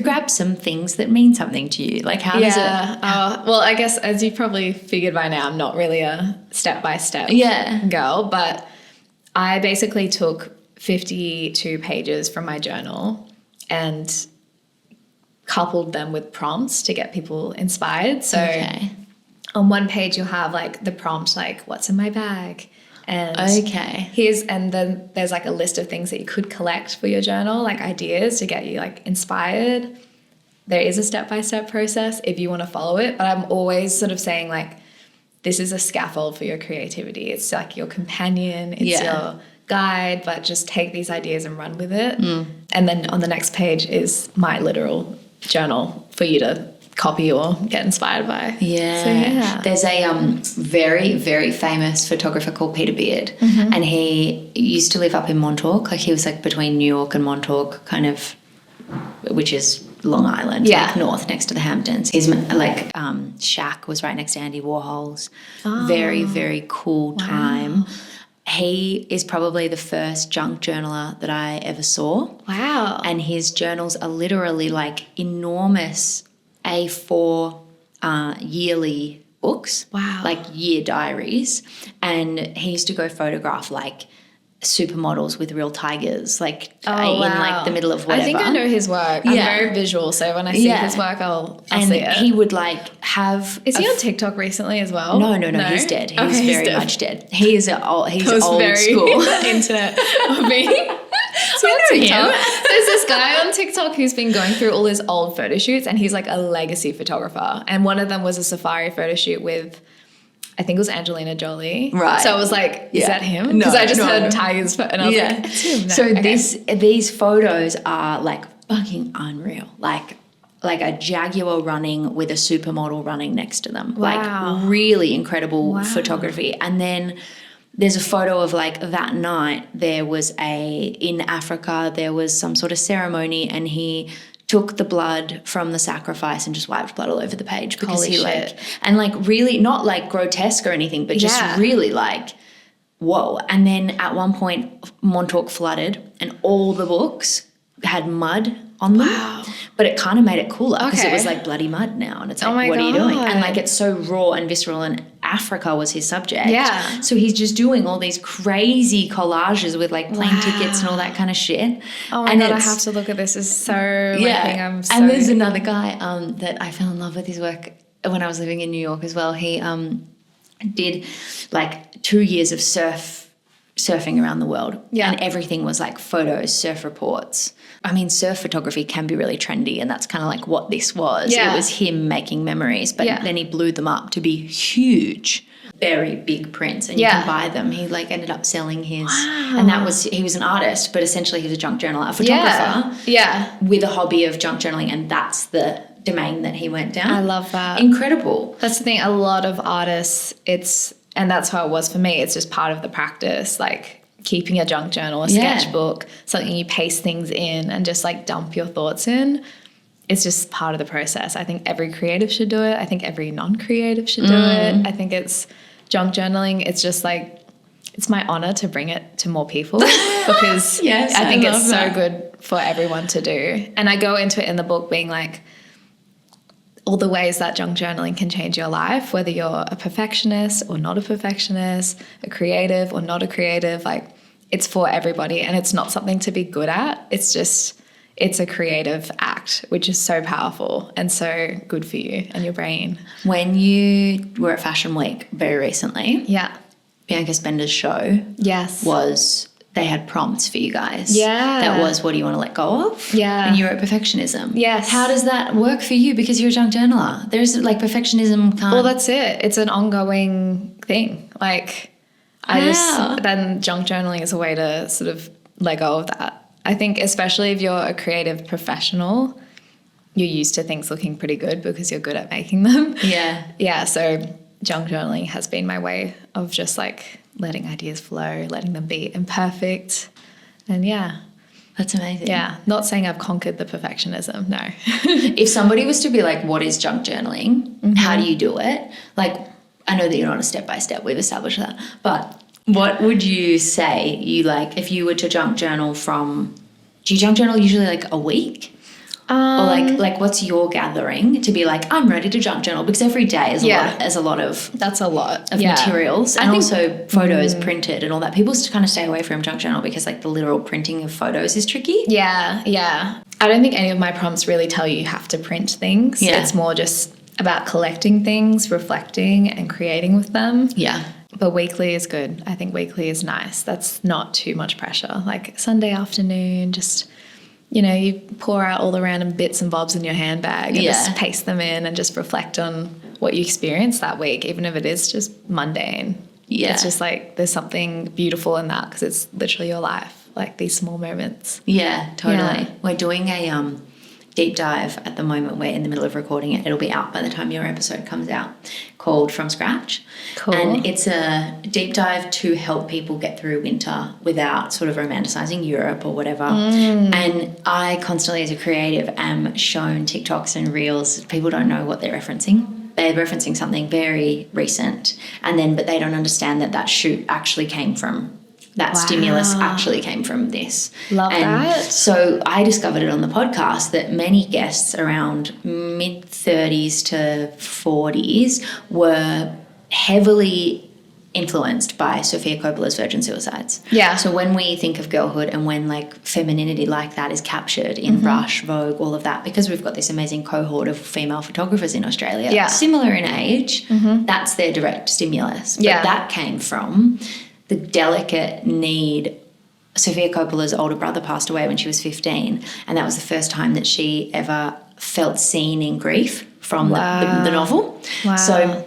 Grab some things that mean something to you. Like how does it? Well, I guess as you probably figured by now, I'm not really a step-by-step girl, but I basically took 52 pages from my journal and coupled them with prompts to get people inspired. So on one page you'll have like the prompt like, what's in my bag? And and then there's like a list of things that you could collect for your journal, like ideas to get you like inspired. There is a step-by-step process if you want to follow it, but I'm always sort of saying like, this is a scaffold for your creativity. It's like your companion. It's your guide, but just take these ideas and run with it. And then on the next page is my literal journal for you to copy or get inspired by. Yeah. So, yeah. There's a very, very famous photographer called Peter Beard, and he used to live up in Montauk. Like, he was like between New York and Montauk, kind of, which is Long Island, like north next to the Hamptons. His like shack was right next to Andy Warhol's. Very, very cool time. He is probably the first junk journaler that I ever saw. Wow. And his journals are literally like enormous A4 yearly books. Wow. Like year diaries. And he used to go photograph like supermodels with real tigers, like in like the middle of whatever. I think I know his work. I'm very visual, so when I see his work, I'll see it. He would like have. Is he on TikTok recently as well? No, he's dead. He's very much dead. He is he's old very school. Internet of me. So on TikTok, there's this guy on TikTok who's been going through all his old photo shoots, and he's like a legacy photographer. And one of them was a safari photo shoot with, I think it was Angelina Jolie. Right. So I was like, is that him? Because I just heard tigers and I was like, it's him. No. So these photos are like fucking unreal. Like a jaguar running with a supermodel running next to them. Wow. Like really incredible photography. And then there's a photo of like that night there was in Africa, there was some sort of ceremony, and he took the blood from the sacrifice and just wiped blood all over the page because and like really not like grotesque or anything, but just really like, whoa. And then at one point Montauk flooded and all the books had mud on them. Wow. But it kind of made it cooler because it was like bloody mud now. And it's like, what are you doing? And like it's so raw and visceral, and Africa was his subject. Yeah. So he's just doing all these crazy collages with like plane tickets and all that kind of shit. Oh my God, I have to look at this. It's so And there's another guy that I fell in love with his work when I was living in New York as well. He did like 2 years of surfing around the world. Yeah. And everything was like photos, surf reports. I mean, surf photography can be really trendy, and that's kind of like what this was. Yeah. It was him making memories, but then he blew them up to be huge, very big prints, and you can buy them. He like ended up selling his, and he was an artist, but essentially he was a junk journaler, a photographer with a hobby of junk journaling, and that's the domain that he went down. I love that. Incredible. That's the thing. A lot of artists, and that's how it was for me. It's just part of the practice, like keeping a junk journal, a sketchbook, something you paste things in and just like dump your thoughts in. It's just part of the process. I think every creative should do it. I think every non-creative should do it. I think it's junk journaling. It's just like, it's my honor to bring it to more people because I think it's so good for everyone to do. And I go into it in the book being like, all the ways that junk journaling can change your life, whether you're a perfectionist or not a perfectionist, a creative or not a creative, like it's for everybody, and it's not something to be good at. It's a creative act, which is so powerful and so good for you and your brain. When you were at Fashion Week very recently, Bianca Spender's show they had prompts for you guys. Yeah. That was, what do you want to let go of? Yeah. And you wrote perfectionism. Yes. How does that work for you? Because you're a junk journaler. There's like perfectionism can't. Well, that's it. It's an ongoing thing. Like then junk journaling is a way to sort of let go of that. I think especially if you're a creative professional, you're used to things looking pretty good because you're good at making them. Yeah. Yeah. So junk journaling has been my way of just like letting ideas flow, letting them be imperfect. And that's amazing. Yeah. Not saying I've conquered the perfectionism. No. If somebody was to be like, what is junk journaling? How do you do it? Like, I know that you're not a step-by-step. We've established that. But what would you say you like if you were to junk journal do you junk journal usually like a week? Or like what's your gathering to be like, I'm ready to junk journal? Because every day is a lot of that's a lot of materials, and also photos printed and all that. People kind of stay away from junk journal because like the literal printing of photos is tricky. Yeah. I don't think any of my prompts really tell you have to print things. Yeah. It's more just about collecting things, reflecting and creating with them. Yeah. But weekly is good. I think weekly is nice. That's not too much pressure. Like Sunday afternoon, just you pour out all the random bits and bobs in your handbag and just paste them in and just reflect on what you experience that week, even if it is just mundane. Yeah. It's just like there's something beautiful in that because it's literally your life, like these small moments. Yeah, totally. Yeah. We're doing a deep dive at the moment. We're in the middle of recording it. It'll be out by the time your episode comes out, called From Scratch. Cool. And it's a deep dive to help people get through winter without sort of romanticizing Europe or whatever. And I constantly, as a creative, am shown TikToks and Reels. People don't know what they're referencing. They're referencing something very recent, but they don't understand that shoot actually came from that stimulus actually came from this. Love that. So I discovered it on the podcast that many guests around mid-30s to 40s were heavily influenced by Sofia Coppola's Virgin Suicides. Yeah. So when we think of girlhood and when like femininity like that is captured in Rush, Vogue, all of that, because we've got this amazing cohort of female photographers in Australia, similar in age, that's their direct stimulus. But that came from the delicate need. Sofia Coppola's older brother passed away when she was 15, and that was the first time that she ever felt seen in grief from the novel. Wow. So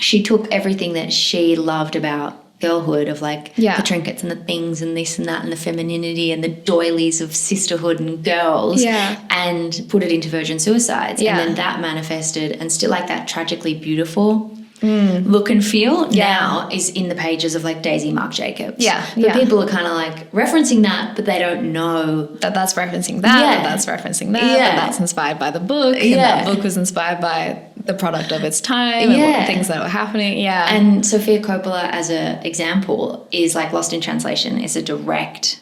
she took everything that she loved about girlhood, of like the trinkets and the things and this and that and the femininity and the doilies of sisterhood and girls, and put it into Virgin Suicides. And then that manifested, and still like that tragically beautiful look and feel now is in the pages of like Daisy Marc Jacobs. But people are kind of like referencing that, but they don't know that that's referencing that, that's referencing that, that that's inspired by the book, and that book was inspired by the product of its time and what things that were happening. And Sofia Coppola, as an example, is like Lost in Translation is a direct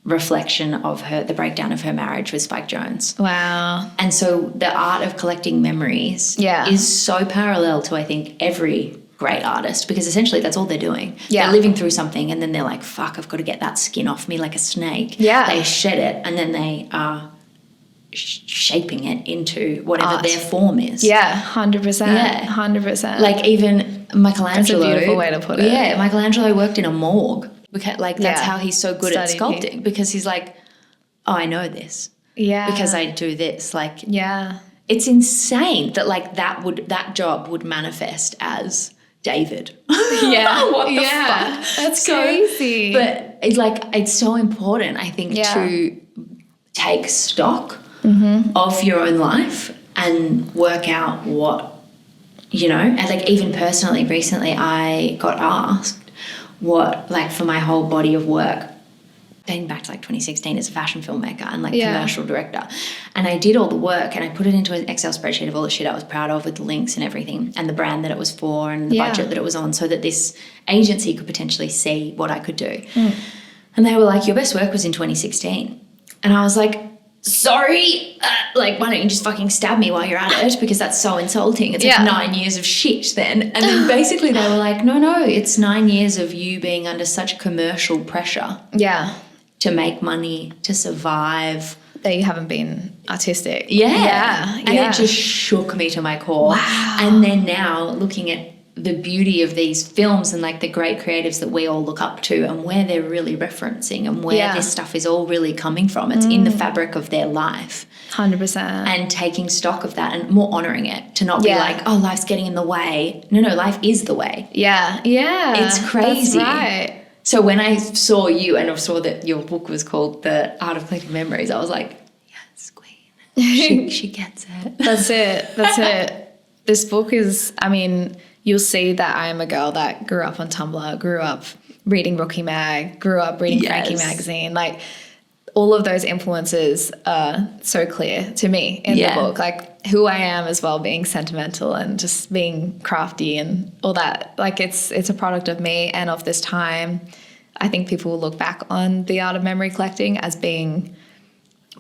reflection of the breakdown of her marriage with Spike Jonze. Wow. And so the art of collecting memories is so parallel to, I think, every great artist, because essentially that's all they're doing. They're living through something and then they're like, fuck, I've got to get that skin off me like a snake. They shed it and then they are shaping it into whatever their form is. 100%. 100%. Like even Michelangelo. That's a beautiful way to put it. Yeah, Michelangelo worked in a morgue. Like that's how he's so good at sculpting, because he's like, oh, I know this. Because I do this. Like, it's insane that like that job would manifest as David. What the fuck? That's crazy. But it's so important, I think, to take stock of your own life and work out what, and like even personally, recently I got asked what, like for my whole body of work, dating back to like 2016 as a fashion filmmaker and like commercial director. And I did all the work and I put it into an Excel spreadsheet of all the shit I was proud of with the links and everything and the brand that it was for and the budget that it was on, so that this agency could potentially see what I could do. And they were like, your best work was in 2016. And I was like, sorry, why don't you just fucking stab me while you're at it, because that's so insulting. It's like 9 years of shit then. And then basically they were like, no, it's 9 years of you being under such commercial pressure to make money, to survive. That you haven't been artistic. And it just shook me to my core. Wow. And then now looking at the beauty of these films and like the great creatives that we all look up to and where they're really referencing and where this stuff is all really coming from. It's in the fabric of their life. 100%. And taking stock of that and more honouring it, to not be like, oh, life's getting in the way. No, life is the way. It's crazy. That's right. So when I saw you and I saw that your book was called The Art of Collecting Memories, I was like, yes, queen. She gets it. That's it. This book is, I mean, you'll see that I am a girl that grew up on Tumblr, grew up reading Rookie Mag, grew up reading Frankie magazine. Like all of those influences are so clear to me in the book. Like who I am as well, being sentimental and just being crafty and all that. Like it's a product of me and of this time. I think people will look back on the art of memory collecting as being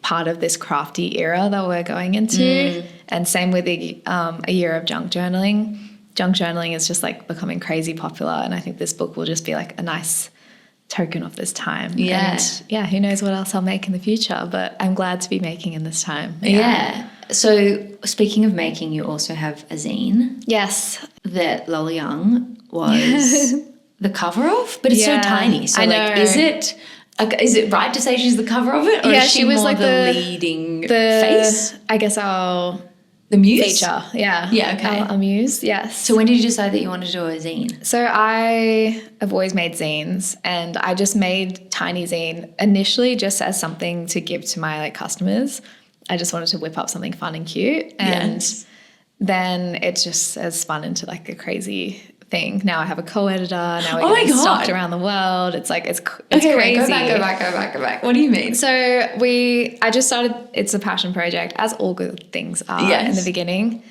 part of this crafty era that we're going into. And same with a year of junk journaling. Junk journaling is just like becoming crazy popular, and I think this book will just be like a nice token of this time. And who knows what else I'll make in the future, but I'm glad to be making in this time. So speaking of making, you also have a zine. Yes. That Lola Young was the cover of, but it's so tiny. So like, is it right to say she's the cover of it, or is she was more like the leading face? I guess our The Muse? feature. Yeah. Yeah, okay. A Muse, yes. So when did you decide that you wanted to do a zine? So I have always made zines, and I just made Tiny Zen initially just as something to give to my like customers. I just wanted to whip up something fun and cute, and then it just has spun into like a crazy thing. Now I have a co-editor. Now we're getting stocked around the world. It's like it's okay, crazy. Wait, go back. What do you mean? So I just started. It's a passion project, as all good things are in the beginning.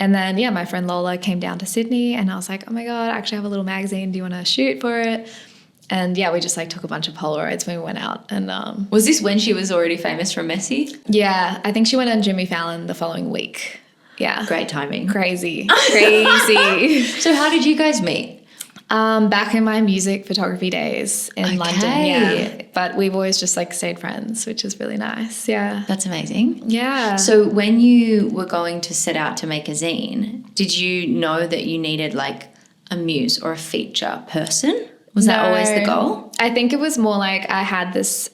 And then my friend Lola came down to Sydney, and I was like, oh my god, I actually have a little magazine. Do you want to shoot for it? And we just like took a bunch of Polaroids when we went out. And was this when she was already famous from Messy? Yeah, I think she went on Jimmy Fallon the following week. Yeah. Great timing. Crazy. So how did you guys meet? Back in my music photography days in London. Yeah. But we've always just like stayed friends, which is really nice. Yeah. That's amazing. Yeah. So when you were going to set out to make a zine, did you know that you needed like a muse or a feature person? Was that always the goal? I think it was more like I had this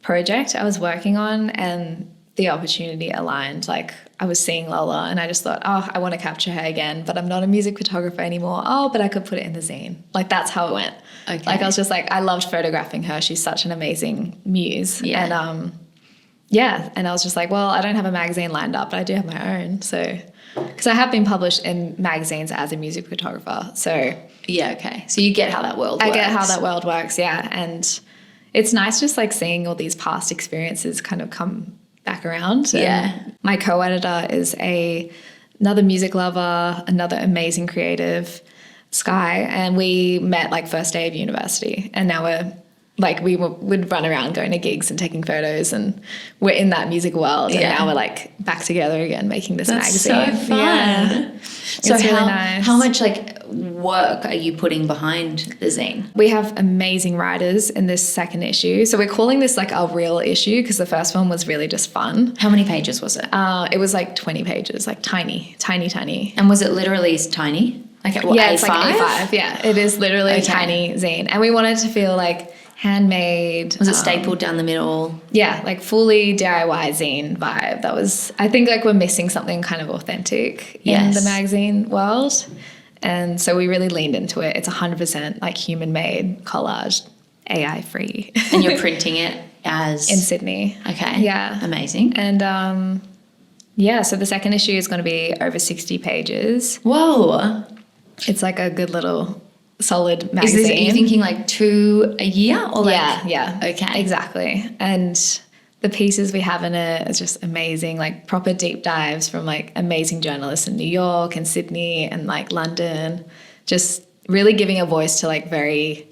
project I was working on, and the opportunity aligned. Like I was seeing Lola, and I just thought, oh, I want to capture her again, but I'm not a music photographer anymore. Oh, but I could put it in the zine. Like that's how it went. Okay. Like I was just like, I loved photographing her. She's such an amazing muse. Yeah. And and I was just like, well, I don't have a magazine lined up, but I do have my own. So, because I have been published in magazines as a music photographer. So yeah, okay. So you get how that world works. I get how that world works, yeah. And it's nice just like seeing all these past experiences kind of come back around. Yeah. And my co-editor is another music lover, another amazing creative, Sky, and we met like first day of university, and now we'd run around going to gigs and taking photos, and we're in that music world, and now we're like back together again making this magazine. So fun. Yeah. So it's really nice. How much like work are you putting behind the zine? We have amazing writers in this second issue. So we're calling this like our real issue, because the first one was really just fun. How many pages was it? It was like 20 pages, like tiny. And was it literally tiny? Like what, yeah, A5? It's like A5. Yeah, it is literally a tiny zine. And we wanted to feel like handmade. Was it stapled down the middle? Yeah, like fully DIY zine vibe. That was, I think like we're missing something kind of authentic in the magazine world. And so we really leaned into it. It's 100% like human made collage, AI free. And you're printing it as? In Sydney. Okay. Yeah. Amazing. And so the second issue is going to be over 60 pages. Whoa. It's like a good little solid magazine. Are you thinking like 2 a year or like? Yeah. Okay. Exactly. And the pieces we have in it is just amazing, like proper deep dives from like amazing journalists in New York and Sydney and like London, just really giving a voice to like very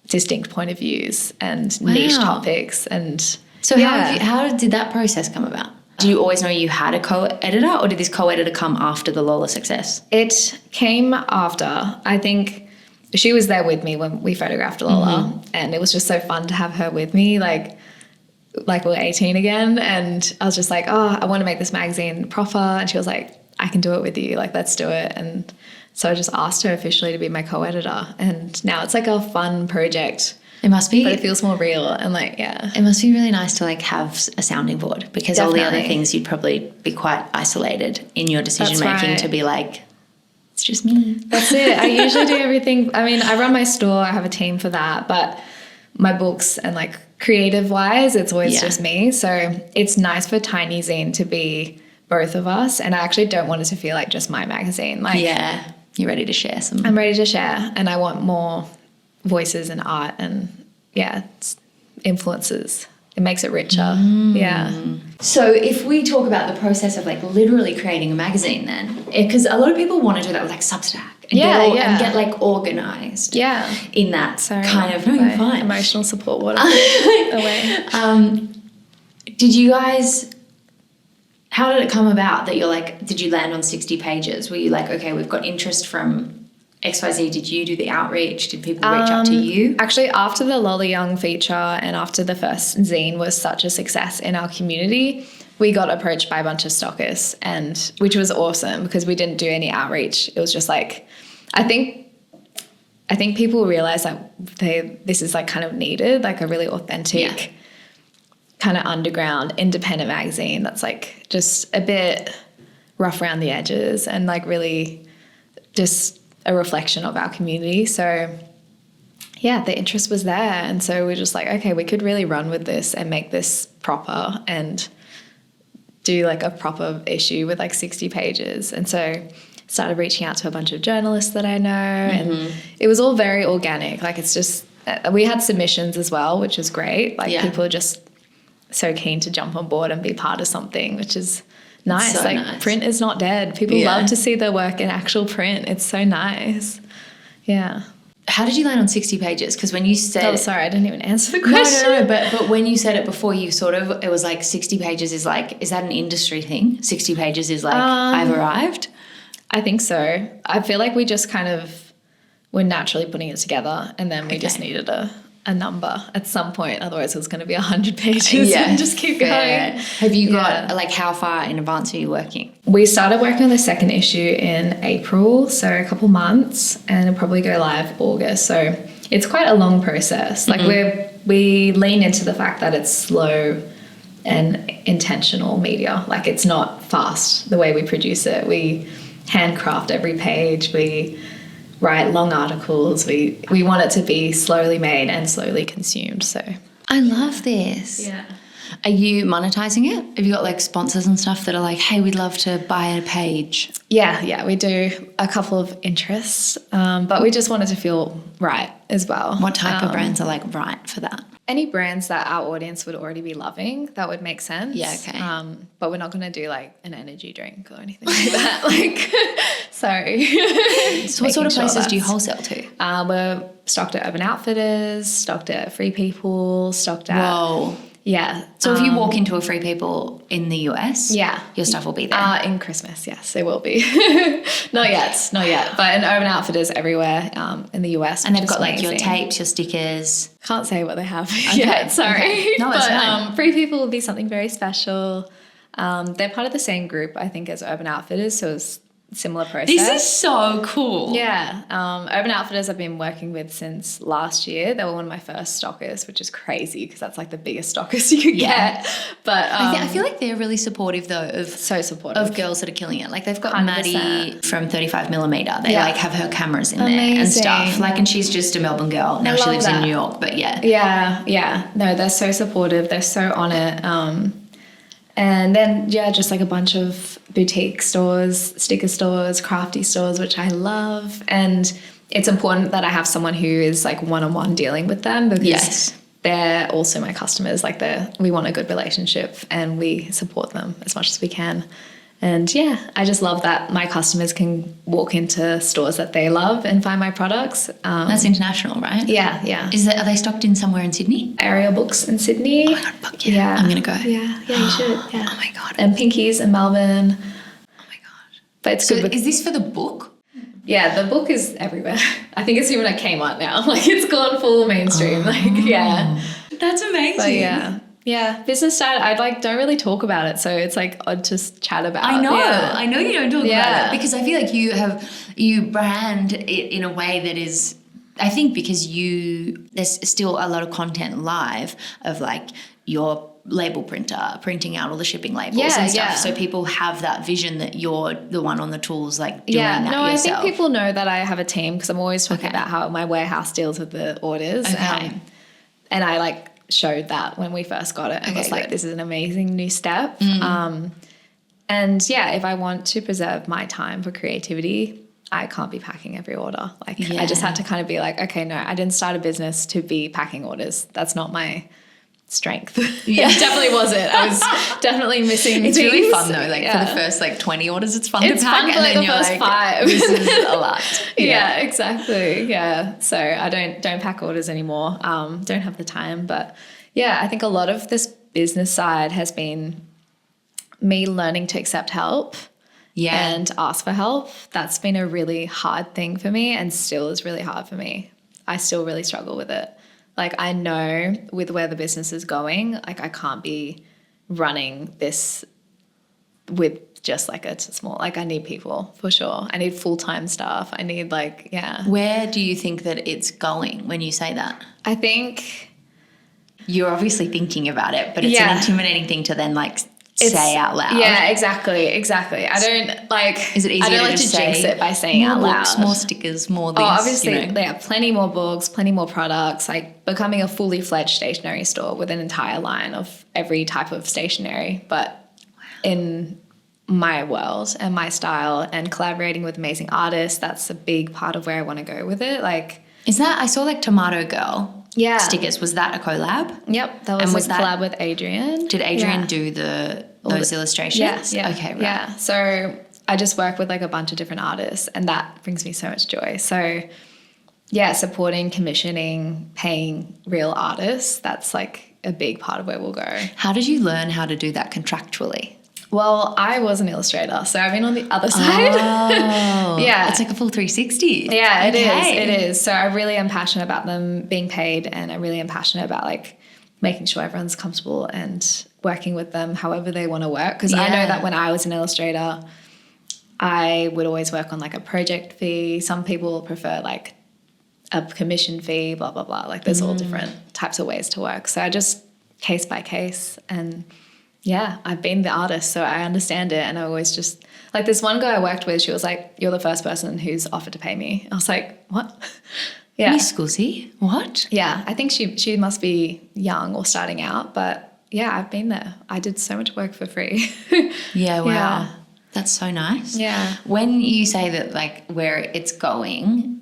distinct point of views and niche topics. And so how did that process come about? Do you always know you had a co-editor, or did this co-editor come after the Lola success? It came after. I think she was there with me when we photographed Lola, and it was just so fun to have her with me, like we're 18 again, and I was just like, oh, I want to make this magazine proper, and she was like, I can do it with you, like let's do it. And so I just asked her officially to be my co-editor, and now it's like a fun project. It must be. But it feels more real, and like, yeah. It must be really nice to like have a sounding board, because all the other things you'd probably be quite isolated in your decision making to be like, it's just me. That's it. I usually do everything. I mean, I run my store, I have a team for that, but my books and like creative wise, it's always just me. So it's nice for Tiny Zen to be both of us, and I actually don't want it to feel like just my magazine. Like, yeah, you're ready to share some. I'm ready to share, and I want more voices and art and it's influences. It makes it richer. Yeah. So if we talk about the process of like literally creating a magazine then, because a lot of people want to do that with like Substack and get like organized in that kind of, no, you're fine. Emotional support water away. Did you guys, how did it come about that you're like, did you land on 60 pages? Were you like, okay, we've got interest from XYZ, did you do the outreach? Did people reach out to you? Actually, after the Lola Young feature and after the first zine was such a success in our community, we got approached by a bunch of stockists, and which was awesome because we didn't do any outreach. It was just like, I think people realize that this is like kind of needed, like a really authentic kind of underground independent magazine that's like just a bit rough around the edges and like really just a reflection of our community. So yeah, the interest was there. And so we're just like, okay, we could really run with this and make this proper and do like a proper issue with like 60 pages. And so started reaching out to a bunch of journalists that I know, and it was all very organic. Like it's just, we had submissions as well, which is great. Like people are just so keen to jump on board and be part of something, which is nice. So like nice. Print is not dead. People love to see their work in actual print. It's so nice. Yeah. How did you land on 60 pages? Because when you said... Oh, sorry, I didn't even answer the question. No, but when you said it before, you sort of, it was like 60 pages is like, is that an industry thing? 60 pages is like, I've arrived? I think so. I feel like we just kind of were naturally putting it together, and then we just needed a number at some point. Otherwise it was going to be 100 pages and just keep going. Have you got, like, how far in advance are you working? We started working on the second issue in April, so a couple months, and it'll probably go live August. So it's quite a long process. Like we lean into the fact that it's slow and intentional media. Like it's not fast the way we produce it. We handcraft every page. We write long articles. We want it to be slowly made and slowly consumed. So I love this. yeah. Are you monetizing it? Have you got like sponsors and stuff that are like, hey, we'd love to buy a page? Yeah, we do a couple of interests, but we just wanted to feel right as well. What type of brands are like right for that? Any brands that our audience would already be loving, that would make sense. Yeah, okay. But we're not going to do like an energy drink or anything like that. Like, sorry. So what sort of places do you wholesale to? We're stocked at Urban Outfitters, stocked at Free People, stocked at... Whoa. Yeah. So if you walk into a Free People in the US, your stuff will be there? In Christmas, yes, it will be. Not yet. But in Urban Outfitters everywhere in the US. And they've got like your tapes, your stickers. Can't say what they have yet, sorry. Okay. No, it's fine. Free People will be something very special. They're part of the same group, I think, as Urban Outfitters, so it's similar process. This is so cool. Yeah. Urban Outfitters I've been working with since last year. They were one of my first stockers, which is crazy because that's like the biggest stockers you could get. But I feel like they're really supportive though of so supportive of girls that are killing it. Like they've got 100%. Maddie from 35mm. They like have her cameras in there and stuff. Like, and she's just a Melbourne girl. Now she lives in New York, but Yeah. No, they're so supportive. They're so on it. And then, just like a bunch of boutique stores, sticker stores, crafty stores, which I love. And it's important that I have someone who is like one-on-one dealing with them because they're also my customers. Like we want a good relationship and we support them as much as we can. And I just love that my customers can walk into stores that they love and find my products. That's international, right? Yeah. Are they stocked in somewhere in Sydney? Area Books in Sydney. Oh my God, fuck yeah. I'm going to go. Yeah, you should. Yeah. Oh my God. And Pinkies in Melbourne. Oh my God. But it's So good. is this for the book? Yeah, the book is everywhere. I think it's even at Kmart now. Like it's gone full mainstream. That's amazing. But yeah, business side, don't really talk about it. So it's like odd to chat about. I know. Yeah. I know you don't talk about it because I feel like you brand it in a way that is, I think because there's still a lot of content live of like your label printer printing out all the shipping labels and stuff. Yeah. So people have that vision that you're the one on the tools like doing that yourself. I think people know that I have a team because I'm always talking about how my warehouse deals with the orders. Okay. And I showed that when we first got it. I was like, this is an amazing new step. And if I want to preserve my time for creativity, I can't be packing every order. I just had to kind of be like, okay, no, I didn't start a business to be packing orders. That's not my strength. Yeah. It definitely wasn't. I was definitely missing It's things. really fun though. For the first 20 orders, it's fun to pack. Fun for, and then the you're first like, 5. this is a lot. Yeah, exactly. Yeah. So I don't pack orders anymore. Don't have the time. But I think a lot of this business side has been me learning to accept help and ask for help. That's been a really hard thing for me and still is really hard for me. I still really struggle with it. I know with where the business is going, I can't be running this with just a small, I need people for sure. I need full-time staff. I need Where do you think that it's going when you say that? I think you're obviously thinking about it, but it's an intimidating thing to then say out loud. Yeah, exactly. I don't like. Is it easier I don't to like to just jinx say it by saying more out books, loud. more stickers, more this? Oh, obviously, you know? they have plenty more books, plenty more products. Like becoming a fully fledged stationery store with an entire line of every type of stationery, but in my world and my style, and collaborating with amazing artists. That's a big part of where I want to go with it. Like, is that, I saw like Tomato Girl stickers. Was that a collab? Yep, that was a collab with Adrian. Did Adrian do those illustrations? Yeah. Okay, right. Yeah. So I just work with like a bunch of different artists, and that brings me so much joy. So yeah, supporting, commissioning, paying real artists, that's like a big part of where we'll go. How did you learn how to do that contractually? Well, I was an illustrator, so I've been on the other side. Oh, yeah. It's like a full 360. Yeah, it is. So I really am passionate about them being paid, and I really am passionate about like making sure everyone's comfortable and working with them however they want to work. Because I know that when I was an illustrator, I would always work on like a project fee. Some people prefer like a commission fee, blah, blah, blah. Like there's all different types of ways to work. So I just case by case, and yeah, I've been the artist, so I understand it. And I always just, like this one guy I worked with, she was like, you're the first person who's offered to pay me. I was like, what? Yeah. Miss Scusi? What? Yeah, I think she must be young or starting out, but yeah, I've been there. I did so much work for free. Yeah, wow. Yeah. That's so nice. Yeah. When you say that like where it's going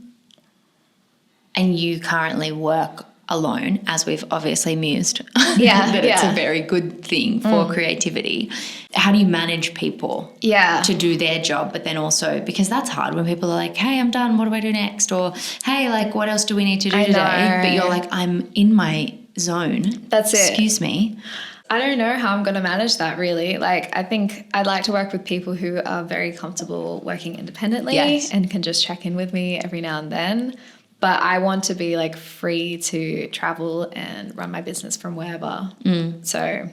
and you currently work alone, as we've obviously mused, that it's a very good thing for creativity. How do you manage people to do their job, but then also, because that's hard when people are like, hey, I'm done, what do I do next? Or, hey, like, what else do we need to do today? But you're like, I'm in my zone. That's it. Excuse me. I don't know how I'm going to manage that really. Like, I think I'd like to work with people who are very comfortable working independently and can just check in with me every now and then. But I want to be like free to travel and run my business from wherever. So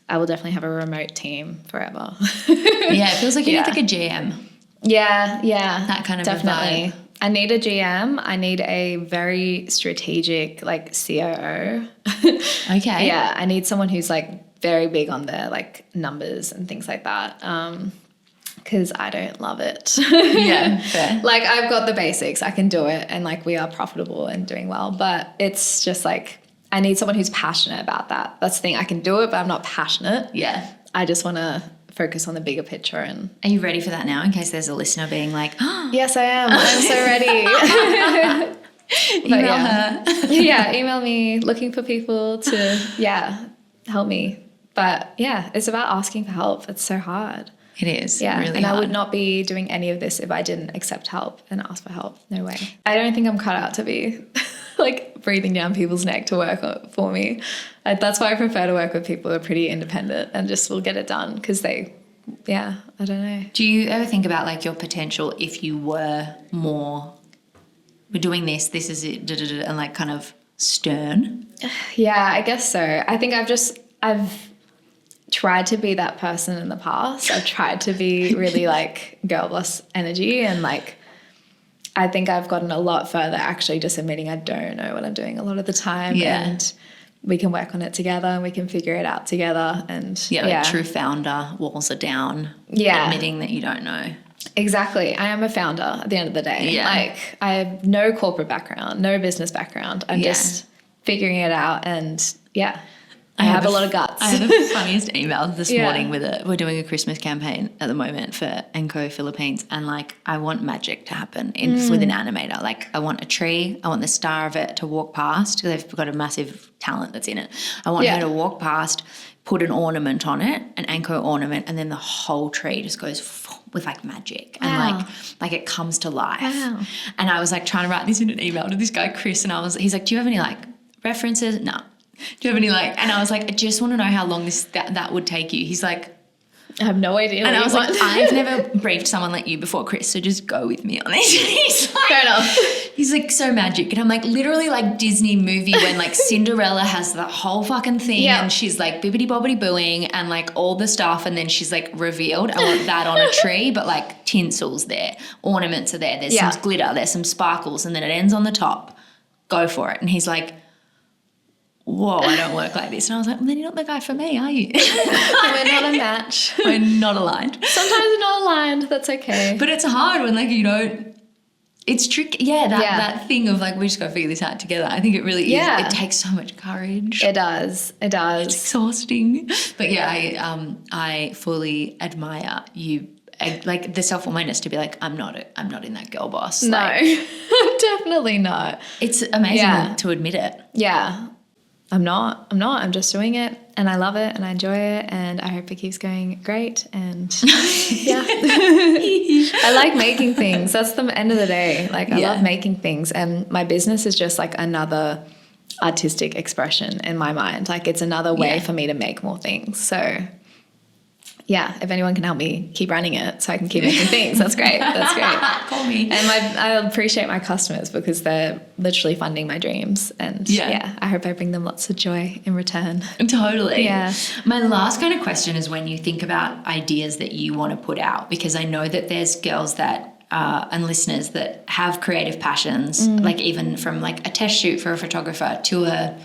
I will definitely have a remote team forever. Yeah, it feels like you need like a GM. Yeah. That kind of definitely. vibe. I need a GM. I need a very strategic like COO. Okay. Yeah, I need someone who's like very big on their like numbers and things like that. Because I don't love it. Yeah, fair. Like I've got the basics, I can do it, and like we are profitable and doing well, but it's just like I need someone who's passionate about that. That's the thing, I can do it, but I'm not passionate. Yeah. I just want to focus on the bigger picture. And are you ready for that now in case there's a listener being like, oh. Yes, I am. I'm so ready. Email her. Yeah, email me, looking for people to, help me. But yeah, it's about asking for help. It's so hard. It is. Yeah, really and hard. I would not be doing any of this if I didn't accept help and ask for help. No way. I don't think I'm cut out to be like breathing down people's neck to work for me. That's why I prefer to work with people who are pretty independent and just will get it done because I don't know. Do you ever think about like your potential if you were more, we're doing this is it, and like kind of stern? Yeah, I guess so. I think I've tried to be that person in the past. I've tried to be really like girl boss energy, and like I think I've gotten a lot further actually just admitting I don't know what I'm doing a lot of the time. Yeah. And we can work on it together and we can figure it out together. And true founder, walls are down. Yeah. Admitting that you don't know. Exactly. I am a founder at the end of the day. Yeah. Like I have no corporate background, no business background. I'm just figuring it out, and I have a lot of guts. I had the funniest email this morning we're doing a Christmas campaign at the moment for Enco Philippines, and like I want magic to happen with an animator. Like I want a tree, I want the star of it to walk past, because they've got a massive talent that's in it. I want her to walk past, put an ornament on it, an Enco ornament, and then the whole tree just goes with like magic and like it comes to life. Wow. And I was like trying to write this in an email to this guy Chris, and he's like, do you have any like references? No. Do you have any like, and I was like, I just want to know how long that would take you. He's like, I have no idea. And I was like, I've never briefed someone like you before, Chris, so just go with me on this. He's like, fair enough. He's like, so magic. And I'm like, literally like Disney movie when like Cinderella has the whole fucking thing and she's like bibbity bobbity booing and like all the stuff, and then she's like revealed. I want that on a tree, but like tinsel's there, ornaments are there, there's some glitter, there's some sparkles, and then it ends on the top. Go for it. And he's like, whoa, I don't work like this. And I was like, well, then you're not the guy for me, are you? We're not a match. We're not aligned. Sometimes we're not aligned. That's okay. But it's hard when like you don't, it's tricky. Yeah, that thing of like, we just got to figure this out together. I think it really is. It takes so much courage. It does. It's exhausting. But yeah, I fully admire you. Like the self-awareness to be like, I'm not in that girl boss. No, like, definitely not. It's amazing to admit it. Yeah. I'm not. I'm just doing it and I love it and I enjoy it and I hope it keeps going great and yeah. I like making things. That's the end of the day. Like I love making things and my business is just like another artistic expression in my mind. Like it's another way for me to make more things. So yeah, if anyone can help me keep running it so I can keep making things, that's great. That's great. Call me. And I appreciate my customers because they're literally funding my dreams. And I hope I bring them lots of joy in return. Totally. Yeah. My last kind of question is when you think about ideas that you want to put out, because I know that there's girls that and listeners that have creative passions, like even from like a test shoot for a photographer to a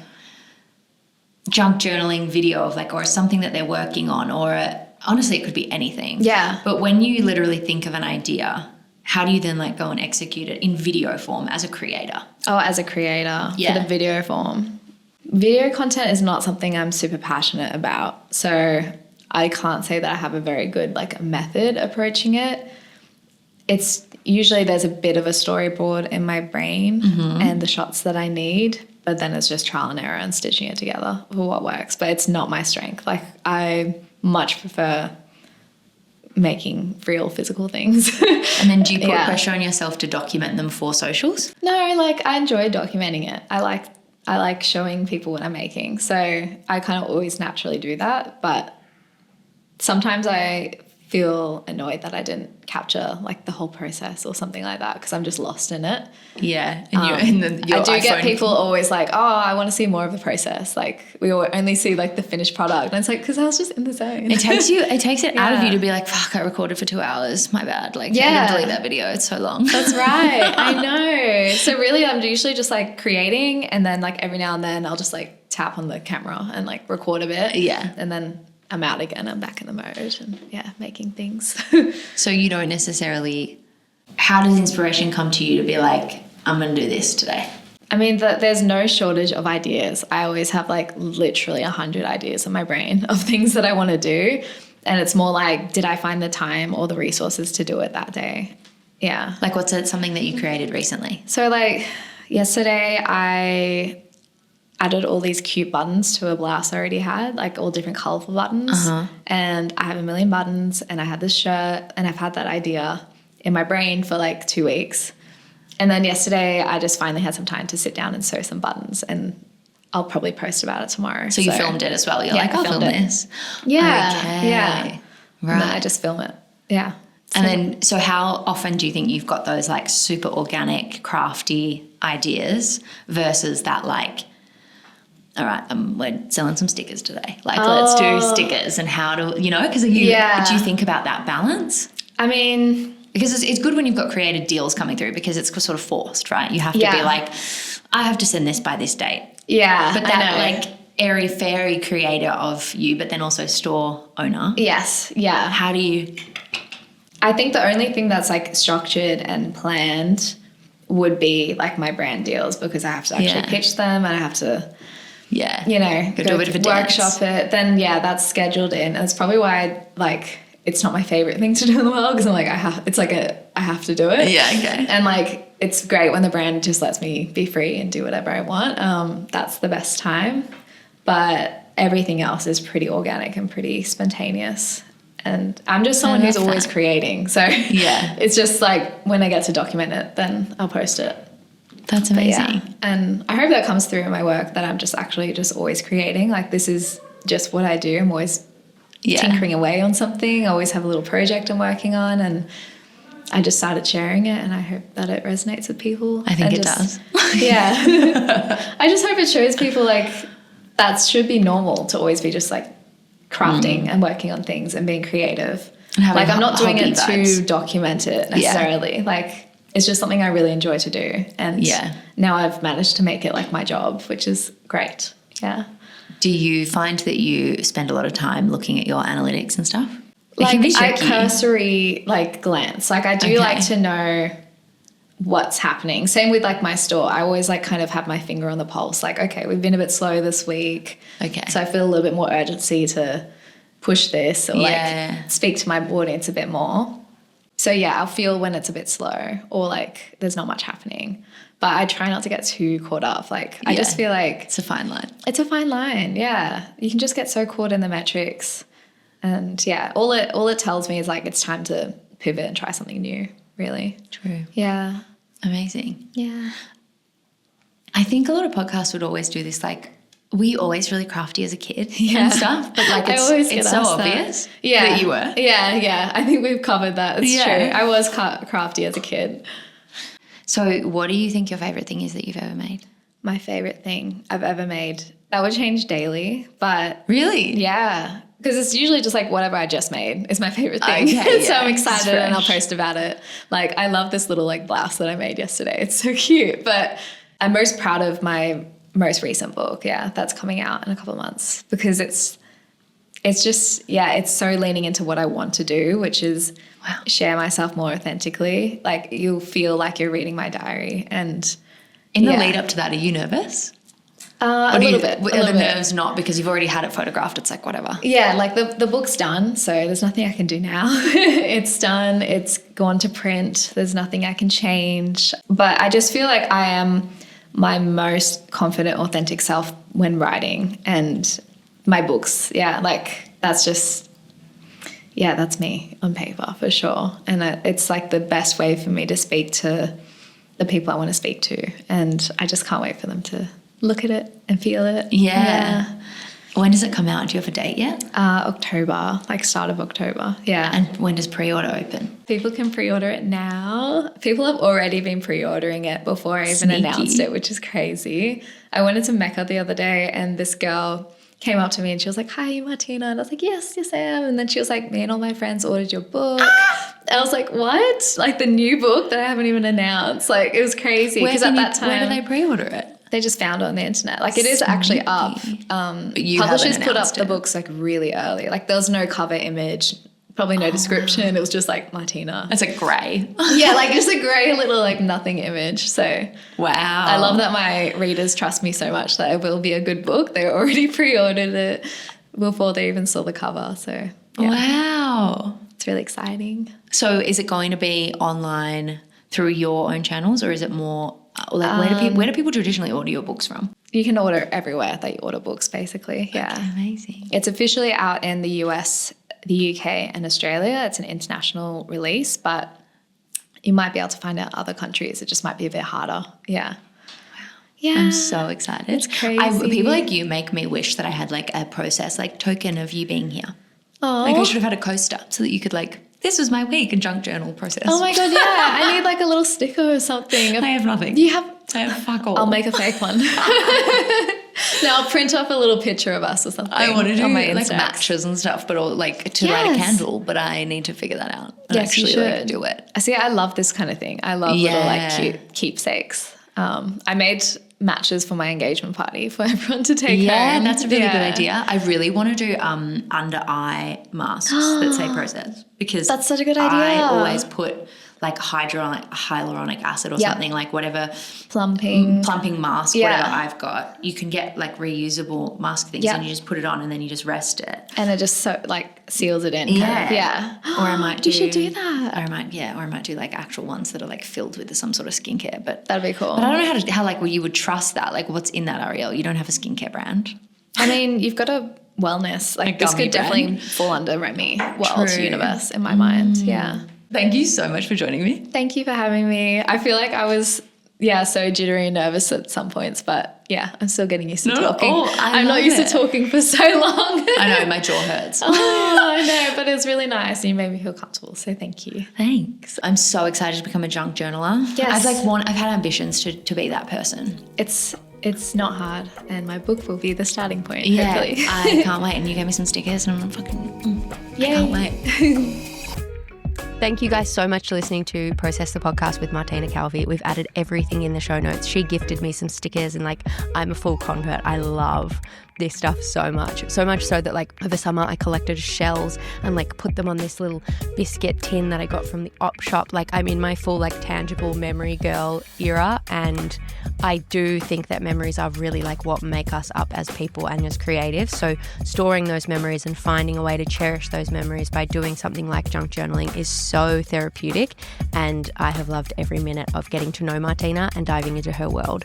junk journaling video of like, or something that they're working on, or honestly, it could be anything. Yeah. But when you literally think of an idea, how do you then like go and execute it in video form as a creator? Oh, as a creator for the video form. Video content is not something I'm super passionate about. So I can't say that I have a very good like method approaching it. It's usually there's a bit of a storyboard in my brain and the shots that I need, but then it's just trial and error and stitching it together for what works. But it's not my strength. Like I much prefer making real physical things. And then do you put pressure on yourself to document them for socials? No, like I enjoy documenting it. I like showing people what I'm making. So I kind of always naturally do that. But sometimes I feel annoyed that I didn't capture like the whole process or something like that because I'm just lost in it. Yeah. And I do get people always like, oh, I want to see more of the process. Like we only see like the finished product. And it's like, because I was just in the zone. It takes it out of you to be like, fuck, I recorded for 2 hours. My bad. Like, I didn't delete that video. It's so long. That's right. I know. So really I'm usually just like creating and then like every now and then I'll just like tap on the camera and like record a bit. Yeah. And then I'm out again. I'm back in the mode and making things. So you don't necessarily, how does inspiration come to you to be like, I'm going to do this today? I mean, there's no shortage of ideas. I always have like literally 100 ideas in my brain of things that I want to do. And it's more like, did I find the time or the resources to do it that day? Yeah. Like what's something that you created recently? So like yesterday I added all these cute buttons to a blouse I already had, like all different colourful buttons. And I have a million buttons and I had this shirt and I've had that idea in my brain for like 2 weeks. And then yesterday I just finally had some time to sit down and sew some buttons and I'll probably post about it tomorrow. So you filmed it as well? You're like, I'll film this. Yeah. Okay. Yeah. Right. And then I just film it. Yeah. And then, so how often do you think you've got those like super organic, crafty ideas versus that like, all right, we're selling some stickers today. Like, let's do stickers and how to, because do you think about that balance? I mean, because it's good when you've got creative deals coming through because it's sort of forced, right? You have to be like, I have to send this by this date. Yeah. But that like airy-fairy creator of you, but then also store owner. Yes. Yeah. How do you? I think the only thing that's like structured and planned would be like my brand deals because I have to actually pitch them and I have to, go do a bit of a workshop it. Then that's scheduled in. And it's probably why it's not my favorite thing to do in the world because I'm like, I have to do it. Yeah, okay. And like, it's great when the brand just lets me be free and do whatever I want. That's the best time. But everything else is pretty organic and pretty spontaneous. And I'm just someone who's always creating. So it's just like when I get to document it, then I'll post it. That's amazing. Yeah. And I hope that comes through in my work that I'm just actually just always creating. Like this is just what I do. I'm always tinkering away on something. I always have a little project I'm working on and I just started sharing it and I hope that it resonates with people. I think it does. Yeah. I just hope it shows people like that should be normal to always be just like crafting and working on things and being creative. And like I'm not doing it to document it necessarily. Like it's just something I really enjoy to do. And now I've managed to make it like my job, which is great. Yeah. Do you find that you spend a lot of time looking at your analytics and stuff? Like I cursory glance. Like I do like to know what's happening. Same with like my store. I always like kind of have my finger on the pulse. Like, okay, we've been a bit slow this week. Okay. So I feel a little bit more urgency to push this or like speak to my audience a bit more. So yeah, I'll feel when it's a bit slow or like there's not much happening. But I try not to get too caught up. Like I just feel like it's a fine line. It's a fine line. Yeah. You can just get so caught in the metrics. And yeah, all it tells me is like it's time to pivot and try something new, really. True. Yeah. Amazing. Yeah. I think a lot of podcasts would always do this, like, were you always really crafty as a kid and stuff? But like it's so obvious that you were. Yeah. I think we've covered that. It's true. I was crafty as a kid. So what do you think your favourite thing is that you've ever made? My favourite thing I've ever made. That would change daily, but... Really? Yeah. Because it's usually just like whatever I just made is my favorite thing. Okay, so I'm excited and I'll post about it. Like I love this little like blouse that I made yesterday. It's so cute. But I'm most proud of my most recent book. Yeah, that's coming out in a couple of months because it's just, it's so leaning into what I want to do, which is share myself more authentically. Like you'll feel like you're reading my diary. And in the lead up to that, are you nervous? A little bit. Are the nerves not because you've already had it photographed? It's like whatever. Yeah, like the book's done, so there's nothing I can do now. It's done. It's gone to print. There's nothing I can change. But I just feel like I am my most confident, authentic self when writing, and my books. Yeah, like that's just that's me on paper for sure. And it's like the best way for me to speak to the people I want to speak to, and I just can't wait for them to look at it and feel it. Yeah. When does it come out? Do you have a date yet? October, like start of October. Yeah. And when does pre-order open? People can pre-order it now. People have already been pre-ordering it before I even announced it, which is crazy. I went into Mecca the other day and this girl came up to me and she was like, "Hi, you Martina?" And I was like, yes, I am. And then she was like, "Me and all my friends ordered your book." I was like, what? Like the new book that I haven't even announced. Like it was crazy. Because at that time, where do they pre-order it? They just found it on the internet. Like it is actually up. But you publishers put up the books like really early. Like there was no cover image, probably no description. It was just like Martina. It's like grey. Yeah, like just a grey little like nothing image. So wow. I love that my readers trust me so much that it will be a good book. They already pre-ordered it before they even saw the cover. So yeah. Wow. It's really exciting. So is it going to be online through your own channels or is it more like where do people traditionally order your books from? You can order everywhere that you order books basically. Yeah. Okay, amazing. It's officially out in the US, the UK and Australia. It's an international release, but you might be able to find it in other countries. It just might be a bit harder. Yeah. Yeah. I'm so excited. It's crazy. People like you make me wish that I had like a process, like token of you being here. Oh. Like I should have had a coaster so that you could like, this was my week and junk journal process. Oh my God, yeah. I need like a little sticker or something. I have nothing. You have? I have fuck all. I'll make a fake one. No, I'll print off a little picture of us or something. I want to do on my like matches and stuff, but all like to light a candle, but I need to figure that out and actually like do it. I see. I love this kind of thing. I love little like cute keepsakes. I made matches for my engagement party for everyone to take home. Yeah, that's a really good idea. I really want to do under eye masks that say process because that's such a good idea. I always put like hyaluronic acid or something, like whatever plumping mask, whatever I've got. You can get like reusable mask things and you just put it on and then you just rest it. And it just so like seals it in. Yeah. Or I might do. You should do that. Or I might do like actual ones that are like filled with some sort of skincare. But that'd be cool. But I don't know how like you would trust that. Like what's in that, Ariel? You don't have a skincare brand. I mean, you've got a wellness. Like this could definitely fall under Remy World universe in my mind. Yeah. Thank you so much for joining me. Thank you for having me. I feel like I was, so jittery and nervous at some points, but I'm still getting used to talking. I'm not used to talking for so long. I know, my jaw hurts. I know, but it's really nice and you made me feel comfortable, so thank you. Thanks. I'm so excited to become a junk journaler. Yes. I've had ambitions to be that person. It's not hard and my book will be the starting point, hopefully. I can't wait. And you gave me some stickers and I'm fucking, I can't wait. Thank you guys so much for listening to Process the Podcast with Martina Calvi. We've added everything in the show notes. She gifted me some stickers and I'm a full convert. I love this stuff so much so that over summer I collected shells and put them on this little biscuit tin that I got from the op shop. I'm in my full tangible memory girl era, and I do think that memories are really what make us up as people and as creatives. So storing those memories and finding a way to cherish those memories by doing something like junk journaling is so therapeutic, and I have loved every minute of getting to know Martina and diving into her world.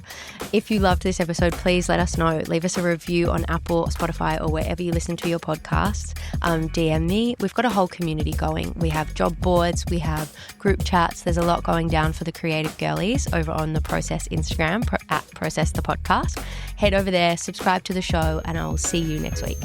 If you loved this episode, please let us know. Leave us a review on Apple, Spotify, or wherever you listen to your podcasts. DM me. We've got a whole community going. We have job boards, we have group chats. There's a lot going down for the creative girlies over on the Process Instagram at Process the Podcast. Head over there, subscribe to the show, and I will see you next week.